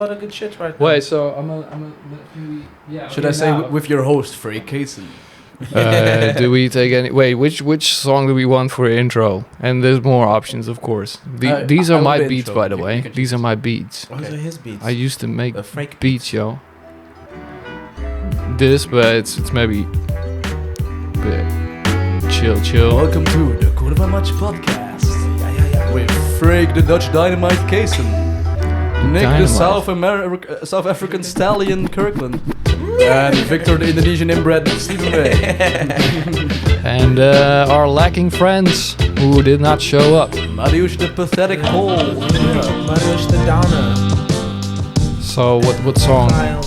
A lot of good shit right now. Wait, so yeah. Should I say with your host, Freek Keesen? Do we take any? Wait, which song do we want for intro? And there's more options, of course. These are my beats, by the way. These are my beats. Those are his beats. I used to make Freek beats, yo. This, but it's maybe bit chill. Welcome to the Cour Va Much podcast. With Freek the Dutch Dynamite Keesen. Nic the South African Stallion Kirkland. And Victor the Indonesian inbred Sliepenbeek. And our lacking friends who did not show up. Mariusz the pathetic Pole. Mariusz the Downer. So what song? Kyle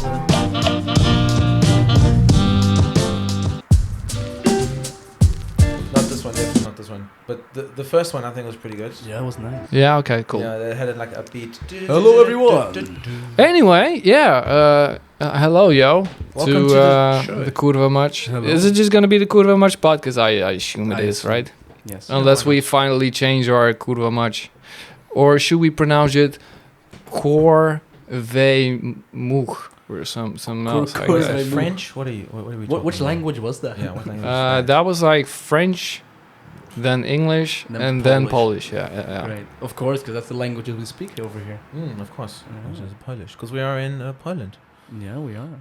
Not this one, definitely not this one. But the first one I think was pretty good. Yeah, it was nice. Yeah, okay, cool. Yeah, they had it like upbeat. Hello, everyone. Anyway, yeah. Hello, yo. Welcome to the show. the Cour Va Much. Hello. Is it just gonna be the Cour Va Much podcast? I assume it I is, assume. right? Yes. Unless we finally change our Cour Va Much. Or should we pronounce it Cour Va Much or some else like Cour that? Va French? What are we talking Which about? language was that? Yeah, what language? is that? That was like French, then English, Then and then Polish. Polish. Yeah. Right. Of course, because that's the languages we speak over here. Of course. Which is Polish. Because we are in Poland. Yeah, we are.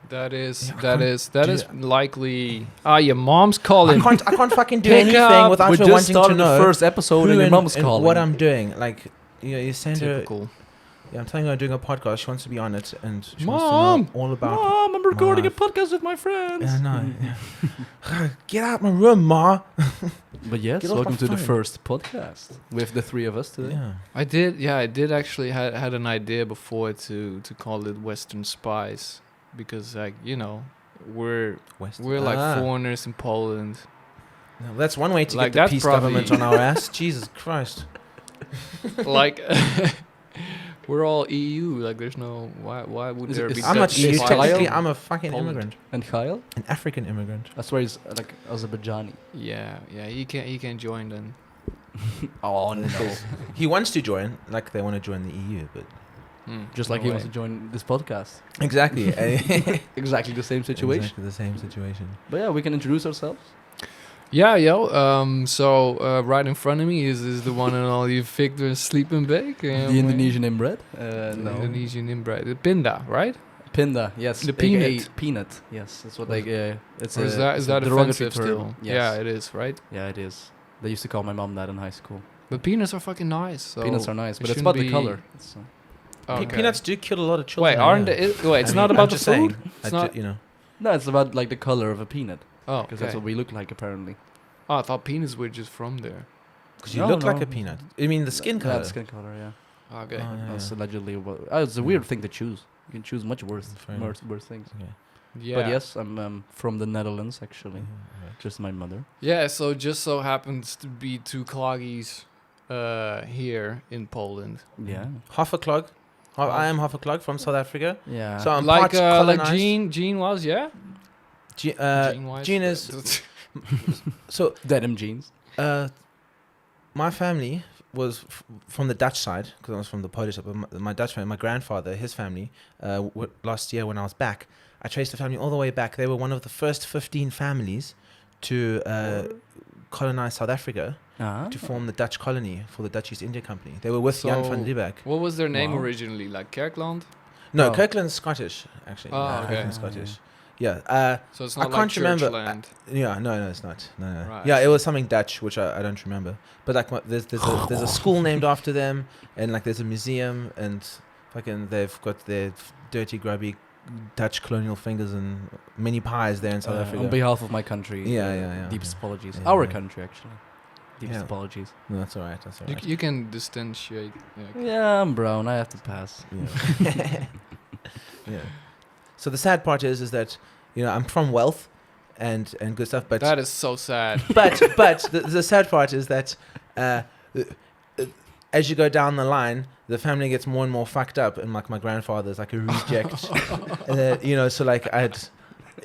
That is Yeah, that is likely. Your mom's calling. I can't fucking do Pick anything up. without We her just wanting to started know the first episode and your mom's calling. what I'm doing. Like, you're saying to her, Typical. yeah, I'm telling her I'm doing a podcast. She wants to be on it, and she Mom! wants to know all about. Mom, I'm recording a life. podcast with my friends. Yeah, no. Yeah. Get out my room, Ma. But yes, Get off welcome my to the phone. first podcast with the three of us today. Yeah. I did actually had an idea before to call it Western Spies because like we're like foreigners in Poland. No, that's one way to Like, get the that's peace probably- government on our ass. Jesus Christ. Like we're all EU. Like there's no why would Is there it- be? I'm not such EU. Kyle? spies? Technically, I'm a fucking Poland. immigrant, And Kyle? an African immigrant. I swear he's like Azerbaijani. Yeah. He can't join then. Oh no. He wants to join, like they want to join the EU, but Just like No he way. wants to join this podcast. exactly, Exactly the same situation. Exactly the same situation. But yeah, we can introduce ourselves. Yeah, yo. So right in front of me is the one and only Victor Sliepenbeek. The Indonesian inbred? The No. Indonesian inbred. The Pinda, right? Pinda, yes. The aka peanut. Peanut, yes. That's what they. It's Or is it's that a derogatory offensive term. still? Yes. Yeah, it is, right? Yeah, it is. They used to call my mom that in high school. But peanuts are fucking nice. So Peanuts are nice, it but it's shouldn't about the be- color. It's, Okay. Peanuts do kill a lot of children. Wait, aren't yeah. they? Wait, it's I not mean, about I'm the just food. saying, It's not. no, it's about like the color of a peanut, Oh, because okay. that's what we look like apparently. Oh, I thought peanuts were just from there. Because you No, look no. like a peanut. I mean, the skin Yeah, color. the skin color. Yeah, Okay. Oh, yeah, that's yeah. allegedly. It's a weird thing to choose. You can choose much worse, Fair enough. worse things. Okay. Yeah. But yes, I'm from the Netherlands actually. Yeah, right. Just my mother. Yeah. So just so happens to be two cloggies here in Poland. Yeah. Half a clog. I am half a clog from South Africa. Yeah. So I'm like part colonized. Gene was, yeah. Gene-wise. Gene is so. denim jeans. My family was from the Dutch side because I was from the Polish side. But my Dutch family, my grandfather, his family, last year when I was back, I traced the family all the way back. They were one of the first 15 families to colonize South Africa to form the Dutch colony for the Dutch East India Company. They were with Jan van Riebeeck. What was their name Wow. originally? Like Kirkland? No, Oh. Kirkland's Scottish, actually. Oh, Yeah, okay. Kirkland's Scottish. Yeah. So it's I not like can't remember. Churchland. Yeah, no, it's not. No. Right. Yeah, it was something Dutch, which I don't remember. But like, there's a school named after them, and like there's a museum, and fucking they've got their dirty, grubby Dutch colonial fingers and mini pies there in South Africa. On behalf of my country. Yeah. Deepest apologies. Yeah, our yeah. country actually. Deepest Yeah. apologies. No, that's all right. That's all right. You can distantiate. Yeah. Yeah, I'm brown. I have to pass. Yeah. Yeah. So the sad part is that I'm from wealth and good stuff, but That is so sad. but the sad part is that as you go down the line, the family gets more and more fucked up, and like my grandfather's like a reject, and then, so like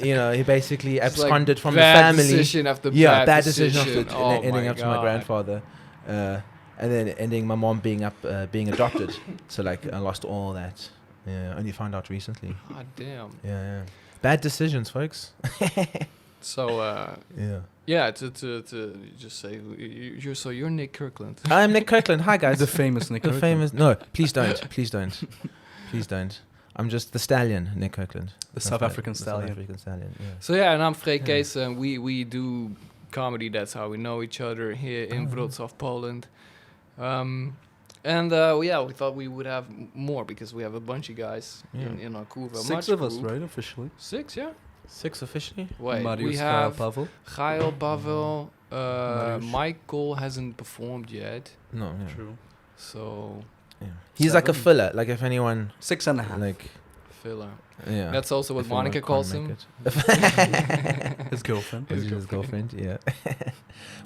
he basically It's like absconded from the bad family. decision after Yeah, bad bad decision after Oh ending my up to my God. grandfather, and then ending my mom being adopted. So like I lost all that Yeah, only found out recently. God damn. Yeah. Bad decisions, folks. So, Yeah. yeah, to just say, you're Nic Kirkland. I'm Nic Kirkland. Hi, guys. The famous Nic The Kirkland. famous. No, please don't. Please don't. Please don't. I'm just the stallion, Nic Kirkland. The South African stallion. South African stallion. Yeah. So yeah, and I'm Freek Keesen. We do comedy. That's how we know each other here in Wrocław, Poland. We thought we would have more because we have a bunch of guys in our Cour Va Much 6 of us, group. right? Officially. 6, yeah. 6 officially. Wait, Marius, we have Pavel. Gael, Pavel, Marius. Michael hasn't performed yet, No. Yeah. True. so Yeah. He's like a 7. filler. Like if anyone 6.5. like. filler. Yeah. That's also what If anyone Monica can't calls make him. it. His girlfriend. His girlfriend. Yeah.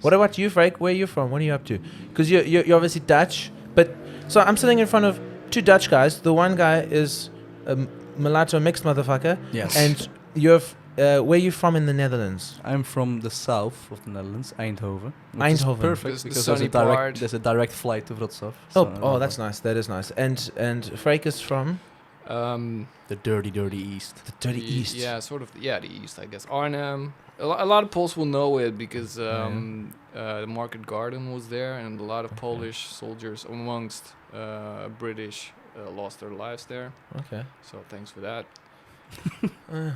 What about you, Freek? Where are you from? What are you up to? Because you're obviously Dutch, but so I'm sitting in front of 2 Dutch guys. The one guy is a mulatto mixed motherfucker, Yes. and you're where are you from in the Netherlands? I'm from the south of the Netherlands, Eindhoven. which is Eindhoven. perfect The because sunny part. there's a direct flight to Wrocław. Oh, that's nice. That is nice. And Freek is from the dirty east. the dirty east. Yeah, sort of. Yeah, the east, I guess. Arnhem. A lot of Poles will know it because the Market Garden was there, and a lot of Polish soldiers, amongst British, lost their lives there. Okay. So thanks for that. Uh,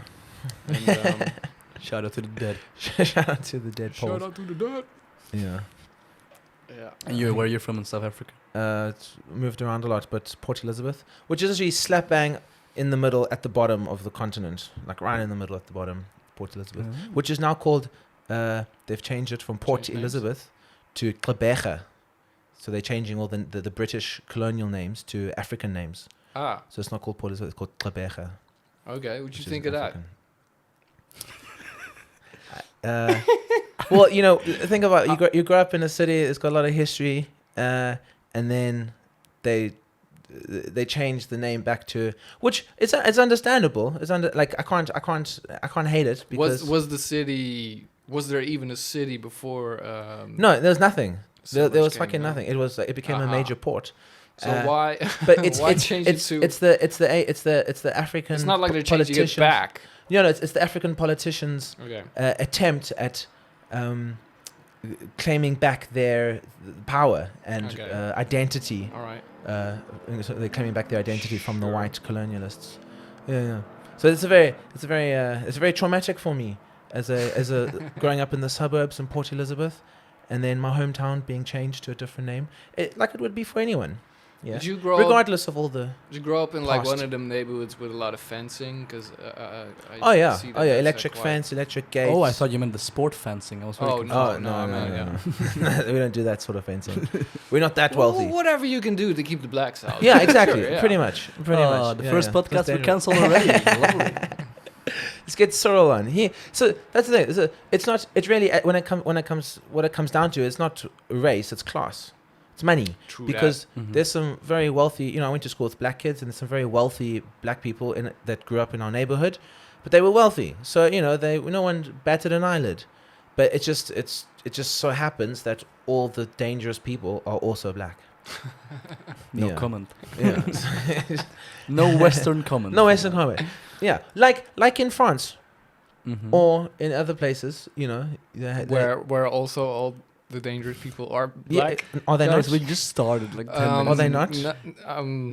And, Shout out to the dead. Shout out to the dead Poles. shout out to the dead. Yeah. Yeah. And where you're from in South Africa? Moved around a lot, but Port Elizabeth, which is actually slap bang in the middle at the bottom of the continent, like right in the middle at the bottom, Port Elizabeth, which is now called, they've changed it from Port Changed names. Elizabeth to Klebege. So they're changing all the British colonial names to African names. Ah, So it's not called Port Elizabeth, it's called Klebege. okay. What'd you which is think of that? African. Well, think about you grow up in a city. It's got a lot of history, and then they changed the name back to, which it's understandable. It's I can't hate it because Was the city? Was there even a city before? no, there was nothing. There was came fucking down? nothing. It was it became a Aha. major port. So why? But it's why it's change it's, it to? it's the African. It's not like they're changing it politicians- back. No, it's the African politicians' Okay. attempt at claiming back their power and Okay. identity. All right. So they're claiming back their identity from the white colonialists. Yeah. So it's very traumatic for me as a growing up in the suburbs in Port Elizabeth, and then my hometown being changed to a different name, like it would be for anyone. Yeah. Did you grow up? Regardless of all the. Did you grow up in like past. one of them neighborhoods with a lot of fencing? Because Oh yeah. see that Oh yeah. that's, Electric quite- fence, electric gates. Oh, I thought you meant the sport fencing. I was very Oh, confused. Oh No, no, I no, mean, no, no. We don't do that sort of fencing. We're not that Well, wealthy. whatever you can do to keep the blacks out. Yeah, exactly. Sure, yeah. Pretty much. Pretty much. The Yeah, first yeah. podcast That's we dangerous. cancelled already. Lovely. Let's get Cyril on. So that's the thing. It's not. It's really when it comes down to, it's not race. It's class. It's money. True Because Mhm. there's some very wealthy. I went to school with black kids, and there's some very wealthy black people that grew up in our neighborhood, but they were wealthy. So no one batted an eyelid. But it just so happens that all the dangerous people are also black. No Yeah. comment. Yeah. No Western comment. No Western comment. Yeah, like in France Mhm. or in other places, they- where also all the dangerous people are yeah, black. are they Guys, not? we just started like 10 Are minutes. they not?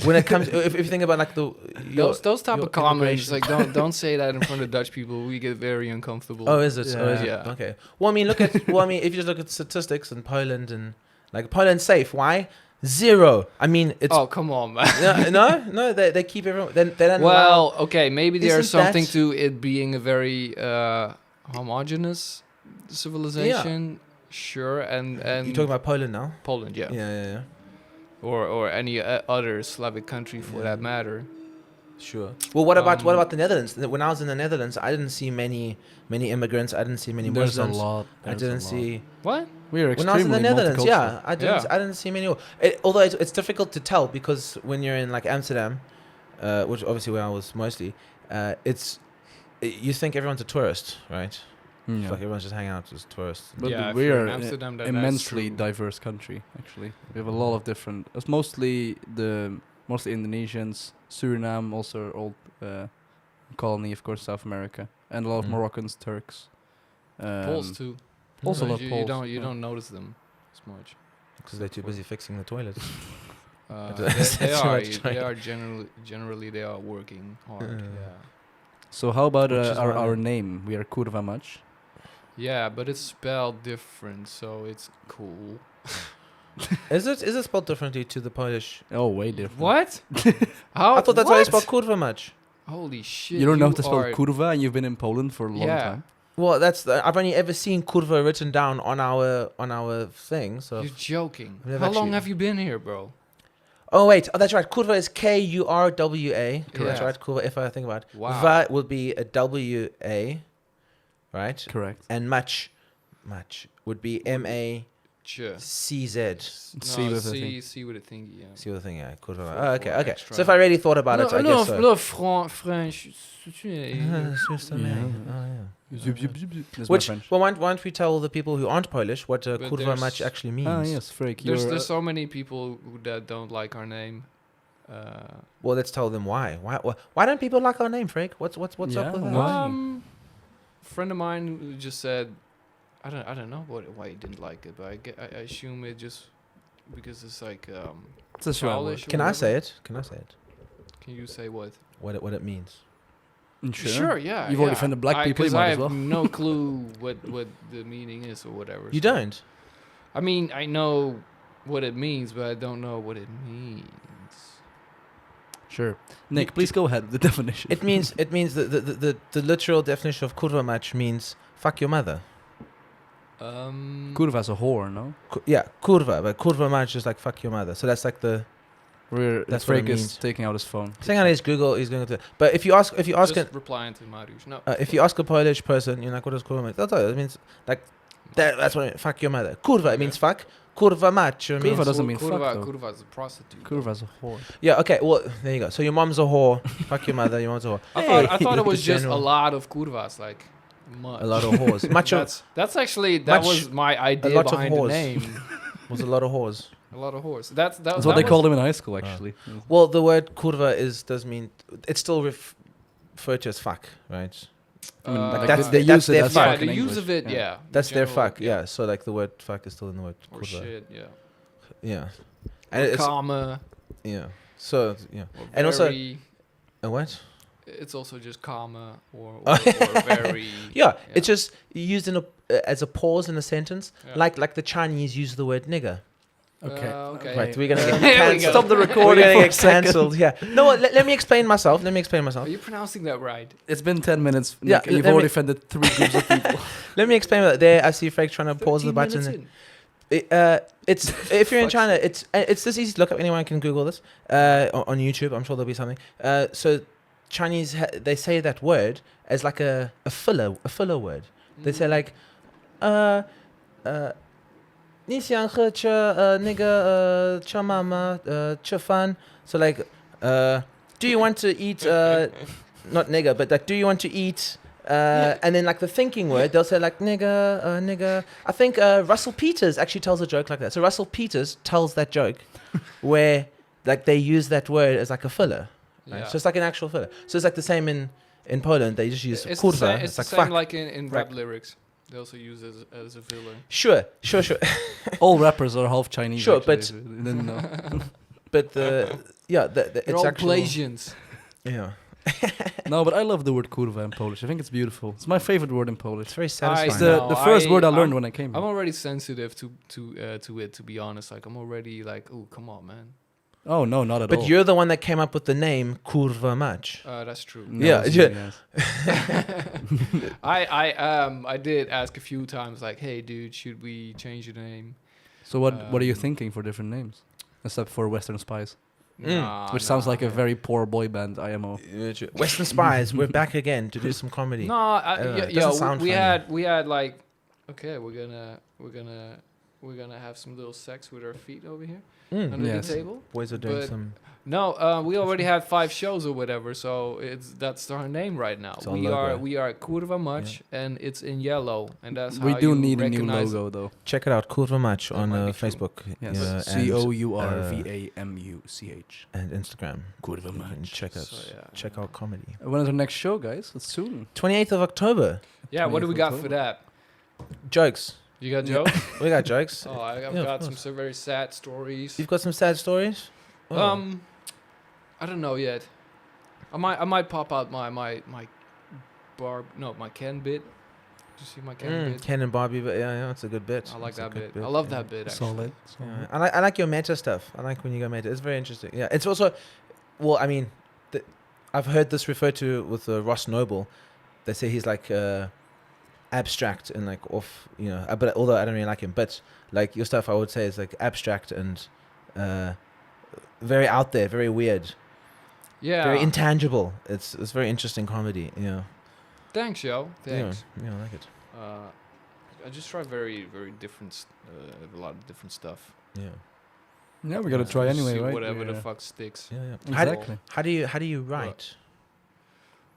When it comes, if you think about like those type your of comments, immigration. like don't say that in front of Dutch people. We get very uncomfortable. Oh, is it? Oh, is it? Yeah. Okay. Well, I mean, if you just look at statistics in Poland and like Poland's safe. Why? 0. I mean, it's Oh, come on, man. no. They keep everyone. They don't allow. Well, okay, maybe there's Isn't something that- to it being a very homogeneous civilization. Sure, and You're talking about Poland now. Poland, yeah, Yeah. or any other Slavic country for Yeah. that matter. Sure. Well, what about the Netherlands? When I was in the Netherlands, I didn't see many immigrants. I didn't see many There's a Muslims. lot. I There's a didn't lot. see. What? We are When I was in extremely the Netherlands, multicultural. yeah, I didn't see many. Although it's difficult to tell because when you're in like Amsterdam, which obviously where I was mostly, you think everyone's a tourist, right? Yeah. It's like everyone's just hanging out as tourists. But Yeah, if we you're are in an Amsterdam, then immensely that's true. diverse country. Actually, we have a lot of different. It's mostly Indonesians, Suriname, also old colony, of course, South America, and a lot of Moroccans, Turks. Poles too. Also a lot of you Poles. don't notice them as much. Because they're too busy fixing the toilets. They are generally they are working hard. Yeah. So how about Which is our why- name? We are Cour Va Much. Yeah, but it's spelled different, so it's cool. Is it spelled differently to the Polish? Oh, way different. What? How? I thought that's how you what? spell Cour Va Much. Holy shit! You don't know how to spell are- kurva, and you've been in Poland for a long Yeah. time. Well, I've only ever seen kurva written down on our thing. So. You're joking. I've How long actually- have you been here, bro? Oh wait, that's right. Kurva is Kurwa. That's Yeah. right. Kurva. If I think about it, Wow. Va would be a WA, right? Correct. And much would be MACZ. Ch. C with a C, thing. C with a thingy. Yeah. See what the thing, yeah. Kurva. For- Oh, okay, for okay. extra. So if I really thought about it, I guess so. French. It's just a Yeah. name. Oh, yeah. Zup, zup, zup, zup. That's my Which, French. well, why don't we tell the people who aren't Polish what But Kurwa there's- much actually means? Ah, yes, Freek. There's so many people that don't like our name. Well, let's tell them why. Why don't people like our name, Freek? What's up with Yeah, that? why? A friend of mine who just said, I don't know why he didn't like it, but I assume it just because it's like It's a swear word. Polish or Can I whatever. say it? Can I say it? Can you say what? What it means? Sure, yeah. You've already yeah. offended black people, you 'cause might I as have well. no clue what the meaning is or whatever. You so- don't. I mean, I know what it means, but I don't know what it means. Sure. Nick, please go ahead with the definition. It means the literal definition of kurva much means fuck your mother. Kurva's a whore, no? Yeah, kurva, but kurva much is like fuck your mother. So that's like the That's what it Freek is means. taking out his phone. thing on his Google. He's going to. But if you ask Just replying to Mariusz. No. if you ask a Polish person, you're like, what does kurva mean? They'll tell you. It means like that's what it means. Fuck your mother. Kurva, it means fuck. Kurva much Kurva means doesn't mean fuck, though. Kurva is a prostitute. Kurva's a whore. yeah. Okay, well there you go. So your mom's a whore. Fuck your mother. Your mom's a whore. I thought it was The just a general- lot of kurvas, like much. A lot of whores. Much of That's actually that much- was my idea lot of behind the whores. name. was a lot of whores. A lot of horse. That's That's what they called him in high school, Ah. actually. Well, the word kurva does mean it's still referred to as fuck, right? Like that's they that's use it their as fuck. yeah, fuck in the use English. of it, Yeah. yeah. That's their General, fuck, yeah. So like the word fuck is still in the word Or kurva. shit, yeah. Yeah, Or and it's karma. yeah. So yeah, Or And also- very- a what? it's also just karma or Oh. very. Yeah, it's just used in as a pause in a sentence, Yeah. like the Chinese use the word nigger. Okay. Okay. Right, we're gonna get Here we cancelled. go. Stop the We're recording gonna for a get second. cancelled. Yeah. No, let me explain myself. Are you pronouncing that right? It's been 10 minutes, Nick, Yeah, and you've let me- already offended 3 groups of people. Let me explain that. There, I see Frank trying to pause the 13 button. minutes in. It's if you're in China, it's this easy to look up. Anyone can Google this on YouTube. I'm sure there'll be something. So Chinese they say that word as like a filler word. They say like 你想喝吃那个吃妈妈吃饭 so like do you want to eat not nigger but like do you want to eat and then like the thinking word they'll say like nigger I think Russell Peters actually tells a joke like that. So Russell Peters tells that joke where like they use that word as like a filler, right? Yeah. So it's like an actual filler. So it's like the same in Poland. They just use It's kurwa. the same, it's It's the like same fuck. like in rap Right. lyrics. They also use it as a filler. Sure. All rappers are half Chinese. Sure, actually. but- You didn't know. But the They're it's all actually Blasians. yeah. No, but I love the word kurva in Polish. I think it's beautiful. It's my favorite word in Polish. It's very It's satisfying. No, the first word I learned I'm- when I came here. I'm already sensitive to it, to be honest. Like I'm already like, oh, come on, man. Oh, no, not at But all. you're the one that came up with the name Kurva Much. That's true. No, Yeah, it's yeah. really nice. I did ask a few times, like, hey, dude, should we change the name? So what are you Um, thinking for different names? Except for Western Spies, Nah, which sounds like a nah. very poor boy band, IMO. Western Spies, we're back again to do some comedy. No, It yeah, doesn't sound we funny. had like, okay, we're gonna we're gonna have some little sex with our feet over here Mm. under Yes. the table. Boys are doing But- some. No, we already had 5 shows or whatever, so that's our name right now. It's our We logo. are Cour Va Much, and it's in yellow, and that's how We do you need a new recognize logo though. Check it out, Cour Va Much That on might be true. Facebook. Yes. and, COURVAMUCH. and Instagram. Cour Va You can Much. check out, So, yeah. check out comedy. When is our next show, guys? It's soon. 28th of October. Yeah, what do we got for October. that? Jokes. You got jokes? We got jokes. Oh, I've Yeah, of got course. some very sad stories. You've got some sad stories. Oh. I don't know yet. I might pop out my Ken bit. Did you see my Ken bit? Ken and Barbie, but yeah, it's a good bit. I like It's a that good bit. I love yeah. that bit. Actually. Solid. Yeah. I like your meta stuff. I like when you go meta. It's very interesting. Yeah, it's also, well, I mean, I've heard this referred to with Ross Noble. They say he's like abstract and like off, but although I don't really like him, but like your stuff, I would say is like abstract and very out there, very weird, Yeah. very intangible. It's very interesting comedy. Yeah. Thanks, yo. Thanks. Yeah, I like it. I just try very, very different, a lot of different stuff. Yeah. Yeah, we gotta try Just anyway, see right? Whatever the Yeah. fuck sticks. Yeah, yeah. Exactly. How do you write?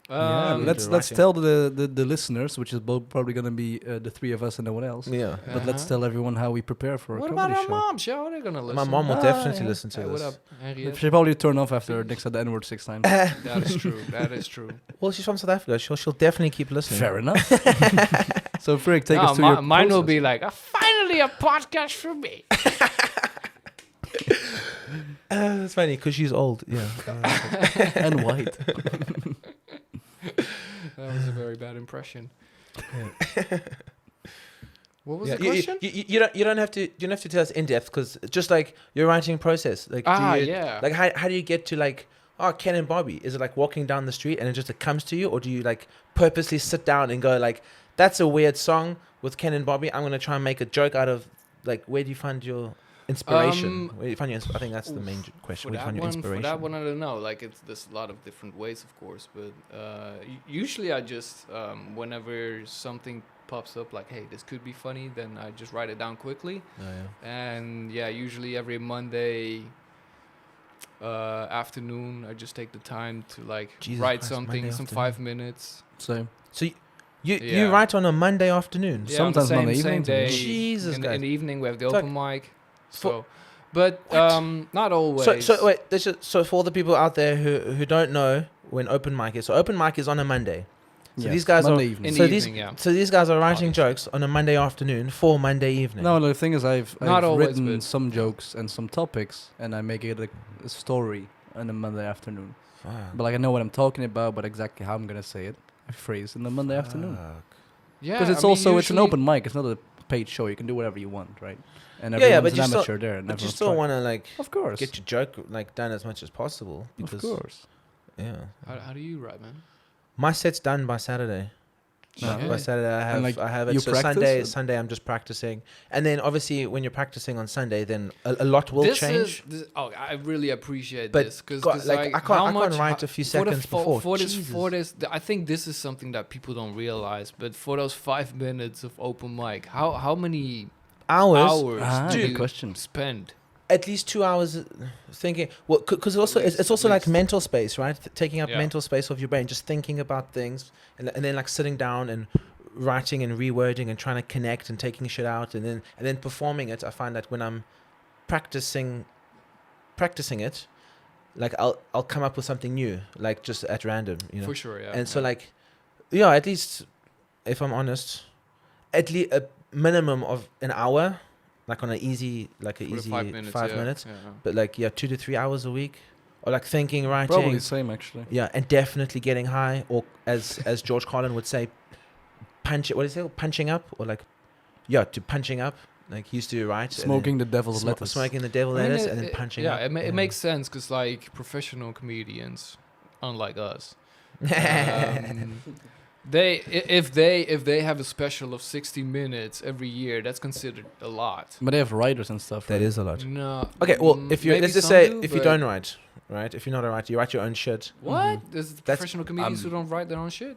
Yeah, Um, let's writing. tell the listeners, which is probably gonna be the 3 of us and no one else. Yeah. But let's Uh-huh. tell everyone how we prepare for What a about comedy our show. moms, yo? They're gonna listen. My mom will Ah, definitely yeah. listen to Hey, this. what up, Henriette? She'll probably turn off after Nick said the N-word 6 times. That is true. That is true. Well, she's from South Africa. She'll definitely keep listening. Fair enough. So, Freek, take No, us to your mine will process. be like, finally a podcast for me. It's funny because she's old. Yeah. and white. That was a very bad impression. Yeah. What was Yeah, the question? you don't have to tell us in depth because just like your writing process, like Yeah. like how do you get to like Ken and Bobby? Is it like walking down the street and it comes to you, or do you like purposely sit down and go like, that's a weird song with Ken and Bobby, I'm gonna try and make a joke out of, like, where do you find your inspiration? Where do you find your I think that's the main question. Where do you find your inspiration? For that one, I don't know. Like, there's a lot of different ways, of course, but usually I just whenever something pops up, like, hey, this could be funny, then I just write it down quickly. Oh, yeah. And yeah, usually every Monday afternoon, I just take the time to like Jesus write Christ, something, Monday some afternoon. 5 minutes. So, So you Yeah. write on a Monday afternoon. Yeah, Sometimes on the Monday same evening to day. me. Jesus, in guys. the evening we have the It's open mic. So, but not always. So wait, so for all the people out there who don't know when open mic is, so open mic is on a Monday. So yes, these guys Monday are evening. In so the these evening, yeah. so these guys are writing Obviously. jokes on a Monday afternoon for Monday evening. No, the thing is, I've Not always, written but- some jokes and some topics, and I make it a story on a Monday afternoon. Fuck. But like I know what I'm talking about, but exactly how I'm gonna say it, I phrase in the Monday afternoon. Fuck. Yeah, Because it's I mean, also it's an usually- open mic. It's not a paid show. You can do whatever you want, right? And Yeah, yeah, everyone's but an you still- amateur there. And But you everyone's still trying. want to like Of course. get your joke like done as much as possible Of because course. yeah. How do you write, man? My set's done by Saturday. No. By Saturday And, like, I have it. you So practice? Sunday I'm just practicing, and then obviously when you're practicing on Sunday, then a lot will This change. I really appreciate But this because God, like, I can't write a few seconds before. For Jesus. this, I think this is something that people don't realize. But for those 5 minutes of open mic, how many hours do good you question. spend? At least 2 hours thinking. Well, because also At least, it's also at like least. mental space, right? Taking up Yeah. mental space of your brain, just thinking about things, and then like sitting down and writing and rewording and trying to connect and taking shit out, and then performing it. I find that when I'm practicing it, like I'll come up with something new, like just at random, you know. For sure, yeah. And so yeah. like, yeah, at least if I'm honest, at least a minimum of an hour, like on an easy, like a For the easy 5 minutes. 5 yeah, minutes. yeah, yeah. But like 2 to 3 hours a week, or like thinking, writing, Probably same actually. yeah, and definitely getting high, or as George Carlin would say, punching up, or like, yeah, to punching up. Like he used to write, and then Smoking the devil's lettuce. smoking the devil I mean, lettuce, and then punching up. Yeah, it makes sense because like professional comedians, unlike us, if they have a special of 60 minutes every year, that's considered a lot. But they have writers and stuff. That right? is a lot. No. Okay, well, if you maybe let's just some say do, if you but- don't write, right? If you're not a writer, you write your own shit. What? There's That's- professional comedians who don't write their own shit.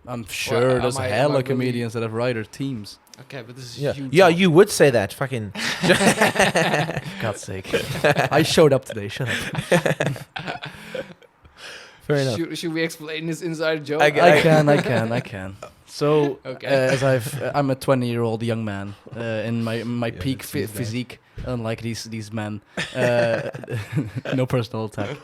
I'm sure there's am I hella really- comedians that have writer teams. Okay, but this is Yeah, huge. yeah, you would say that. Fucking. God's sake. I showed up today, shut up. Fair enough. Should we explain this inside joke? I I can. So, Okay. as I'm a 20-year-old young man in my Yeah, peak that seems bad. physique, unlike these men. No personal attack.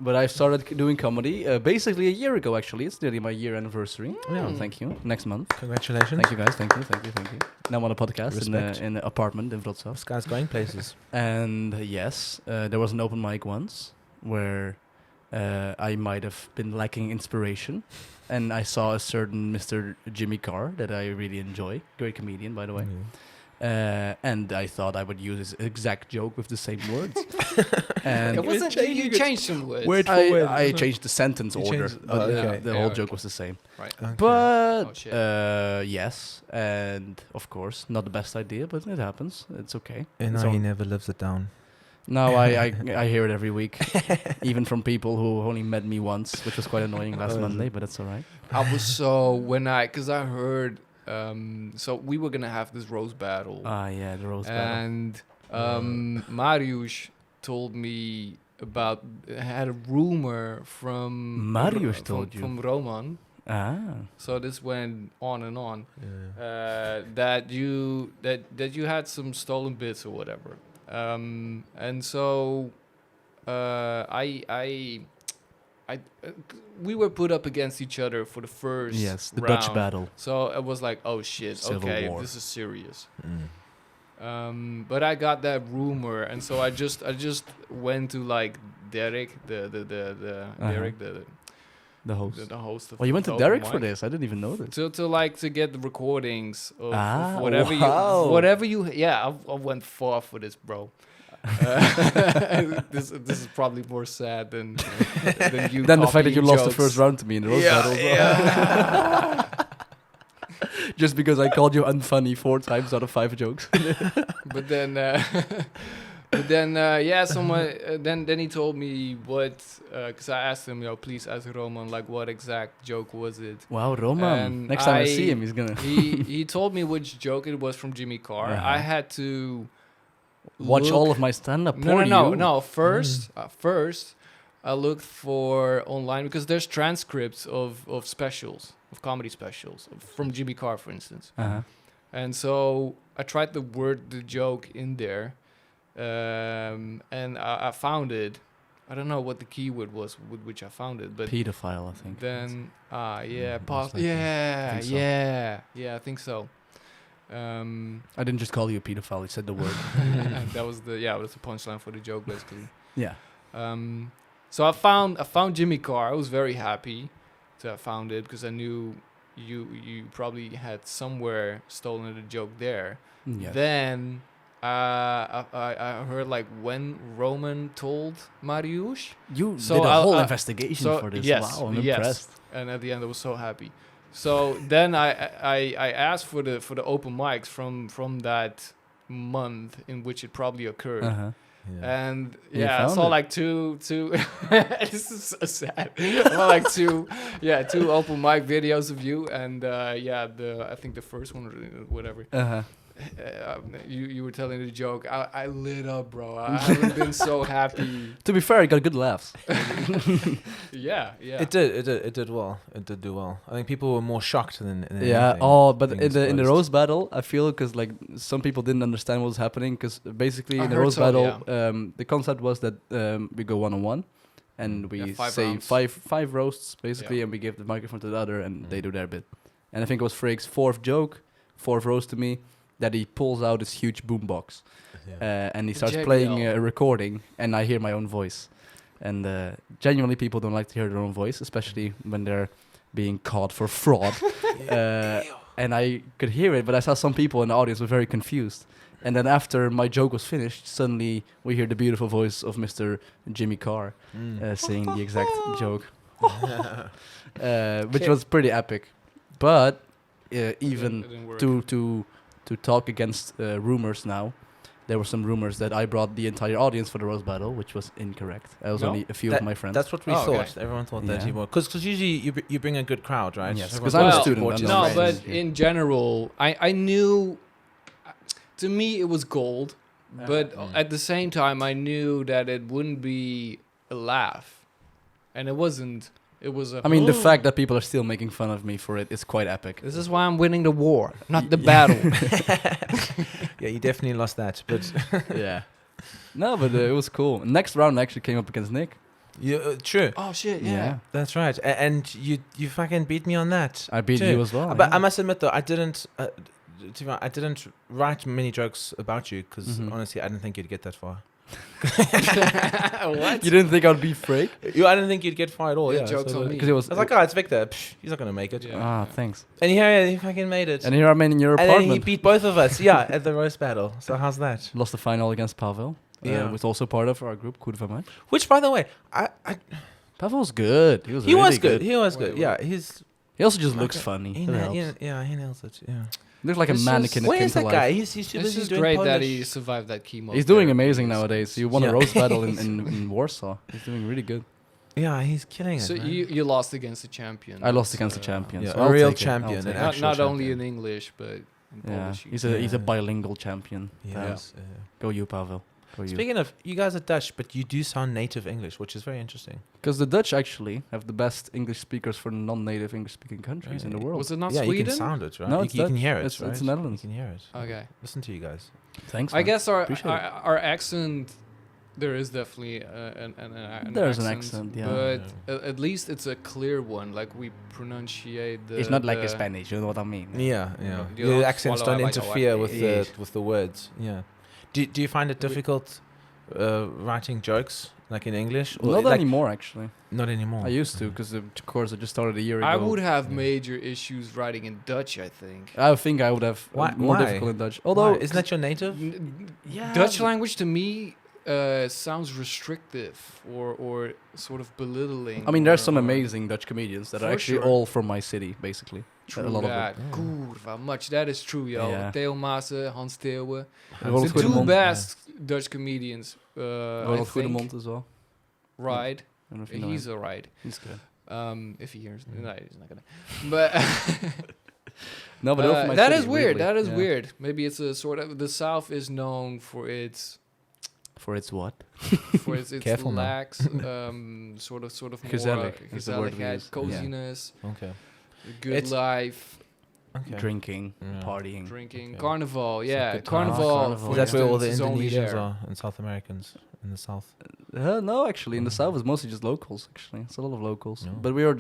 But I started doing comedy basically a year ago. Actually, it's nearly my year anniversary. Yeah. Thank you. Next month. Congratulations. Thank you guys. Thank you. Now I'm on a podcast Respect. in an apartment in Wrocław. This guy's going places. And yes, there was an open mic once where I might have been lacking inspiration, and I saw a certain Mr. Jimmy Carr that I really enjoy, great comedian by the way, and I thought I would use his exact joke with the same words. And It wasn't you changed some words. Word for word. I changed the sentence You order. changed- oh, okay. The Yeah, whole okay. joke was the same. Right. Okay. But Oh, shit. yes, and of course, not the best idea, but it happens. It's okay. And It's now he all- never lives it down. No, I hear it every week, even from people who only met me once, which was quite annoying last Oh, is Monday, it? but that's all right. I was so because I heard so we were gonna have this roast battle, Ah, yeah, the roast battle. and Mariusz told me about had a rumor from Mariusz told you? from Roman. Ah, So this went on and on Yeah. that you had some stolen bits or whatever, and so we were put up against each other for the first yes, the round. Dutch battle. So it was like, oh shit, Civil okay, War. this is serious. Mm. But I got that rumor, and so I just went to like Derek, the Derek, The host. the host of Oh, you went the to open Derek for mic. this? I didn't even know this. To get the recordings of Ah, whatever wow. you I went far for this, bro. This is probably more sad than you. Then the fact that you copying lost the jokes. first round to me in the roast battle. as well. Just because I called you unfunny 4 times out of 5 jokes. But then, yeah, someone. Then he told me what, because I asked him, please ask Roman, like, what exact joke was it? Wow, Roman. And Next time I see him, he's gonna he told me which joke it was from Jimmy Carr. Uh-huh. I had to watch look- all of my stand-up. No. First, I looked for online because there's transcripts of specials, of comedy specials from Jimmy Carr, for instance. Uh-huh. And so I tried to word the joke in there, and I found it. I don't know what the keyword was with which I found it, but Pedophile, I think. then most likely. yeah, I think so. yeah, I think so. I didn't just call you a pedophile. You said the word. That was the punchline for the joke, basically. Yeah. So I found Jimmy Carr. I was very happy to have found it because I knew you probably had somewhere stolen the joke there. Yes. Then I heard like when Roman told Mariusz, You So did a I'll- whole I- investigation so for this. yes, Wow, I'm yes. impressed. and at the end I was so happy. So then I asked for the open mics from that month in which it probably occurred. Uh-huh. Yeah. And You yeah, I found saw it. like two. This is so sad. I saw like two open mic videos of you, and I think the first one or whatever. Uh-huh. You were telling the joke. I lit up, bro. I haven't been so happy. To be fair, I got good laughs. Yeah. It did well. It did do well. I think people were more shocked than Yeah. anything. Oh, but being in the surprised. roast battle, I feel because like some people didn't understand what was happening because basically I in the heard roast so, battle, the concept was that we go 1-on-1, and we Yeah, 5 say rounds. five roasts basically, Yeah. and we give the microphone to the other, and they Mm. do their bit. And I think it was Freek's 4th joke, 4th roast to me, that he pulls out this huge boombox. Yeah. And he starts JBL. playing a recording, and I hear my own voice. And genuinely, people don't like to hear their own voice, especially when they're being caught for fraud. And I could hear it, but I saw some people in the audience were very confused. And then after my joke was finished, suddenly we hear the beautiful voice of Mr. Jimmy Carr saying the exact joke, which Okay. was pretty epic. But even It didn't work. to talk against rumors now. there were some rumors that I brought the entire audience for the roast battle, which was incorrect. I was No? only a few of my friends. That's what we Oh, thought. okay. Everyone thought that Yeah. you were. Because usually you bring a good crowd, right? Yes, Everyone 'cause I'm a supports student, your I'm No, not friends. but in general, I knew. To me, it was gold, but at the same time, I knew that it wouldn't be a laugh, and it wasn't. It was a. I mean, the fact that people are still making fun of me for it is quite epic. This is why I'm winning the war, not the battle. Yeah, you definitely lost that. But Yeah. No, but it was cool. Next round I actually came up against Nick. true. Oh shit! Yeah. Yeah. That's right. And you fucking beat me on that. I beat too. you as well. But yeah. I must admit though, I didn't. I didn't write many jokes about you because Mhm. honestly, I didn't think you'd get that far. What? You didn't think I'd be Freek? I didn't think you'd get far at all. Yeah, Yeah, jokes on me. Because it was. I was like, oh, it's Victor. Psh, he's not gonna make it. Yeah. Ah, thanks. And here he fucking made it. And here I'm in your And then he apartment. beat both of us. Yeah, at the roast battle. So how's that? Lost the final against Pavel. Yeah. Was also part of our group, Cour Va Much. Which, by the way, Pavel was good. He was he really was good. He was Wait, good. Yeah, he's He also just Okay. looks funny. he, That na- helps. he nails it. Yeah. Looks like a It's mannequin. just- Where that is came that to life. guy? He's too It's busy just doing great Polish. that he survived that chemo. He's doing therapy. amazing nowadays. He won Yeah. a roast battle in Warsaw. He's doing really good. Yeah, he's killing it. So man. you lost against the champion. I lost That's, against the champion. yeah, so a I'll real take it. champion, I'll an take it. not actual only in champion. English but in Yeah, Polish. he's a Yeah. bilingual champion. Yes. Go you, Pavel. Go you. Speaking of, you guys are Dutch, but you do sound native English, which is very interesting. Because the Dutch actually have the best English speakers for non-native English-speaking countries in the Right. world. Was it not yeah, Sweden? you can sound it, right? No, you, it's you can Dutch. hear it, It's right? Netherlands. You can hear it. Okay. Listen to you guys. Thanks. I man. guess Appreciate it. our accent. There is definitely an There's an accent, yeah. But at least it's a clear one. Like we pronunciate the. It's not like the- a Spanish. You know what I mean? Yeah, You yeah. don't The accents swallow don't like a interfere white with the words. Yeah. Do you find it difficult writing jokes like in English? Or Not like, anymore, actually. Not anymore. I used to, because of course I just started a year ago. I would have Yeah. major issues writing in Dutch. I think. I think I would have more Why? difficult in Dutch. Although, Although, isn't that your native? Yeah, Dutch but- language to me sounds restrictive or sort of belittling. I mean, there's some or- amazing Dutch comedians that are For actually sure. all from my city, basically. True a lot of that. them. Yeah. Cour Va Much. That is true, yo. Yeah. Theo Maassen, Hans Theeuwen. Ronald The two Goedemond. best Dutch comedians. I Ronald think. Goedemond as well. Right. I don't know if you know He's him. alright. He's good. If he hears, Mm. no, he's not gonna. But No, but they're from my that city, is weird. weirdly. That is Yeah. weird. Maybe it's a sort of the South is known for its For its what? its Careful now. lax sort of more Gezellig is the word we gezelligheid, use. Yeah. coziness, Okay. good It's- life, Okay. Drinking, Yeah. partying. drinking, Okay. carnival. Yeah, good time. carnival. Carnival. For That's where all the instance, is only Indonesians there. are and South Americans in the South. No, actually, in the south it's mostly just locals. Actually, it's a lot of locals. No. But we're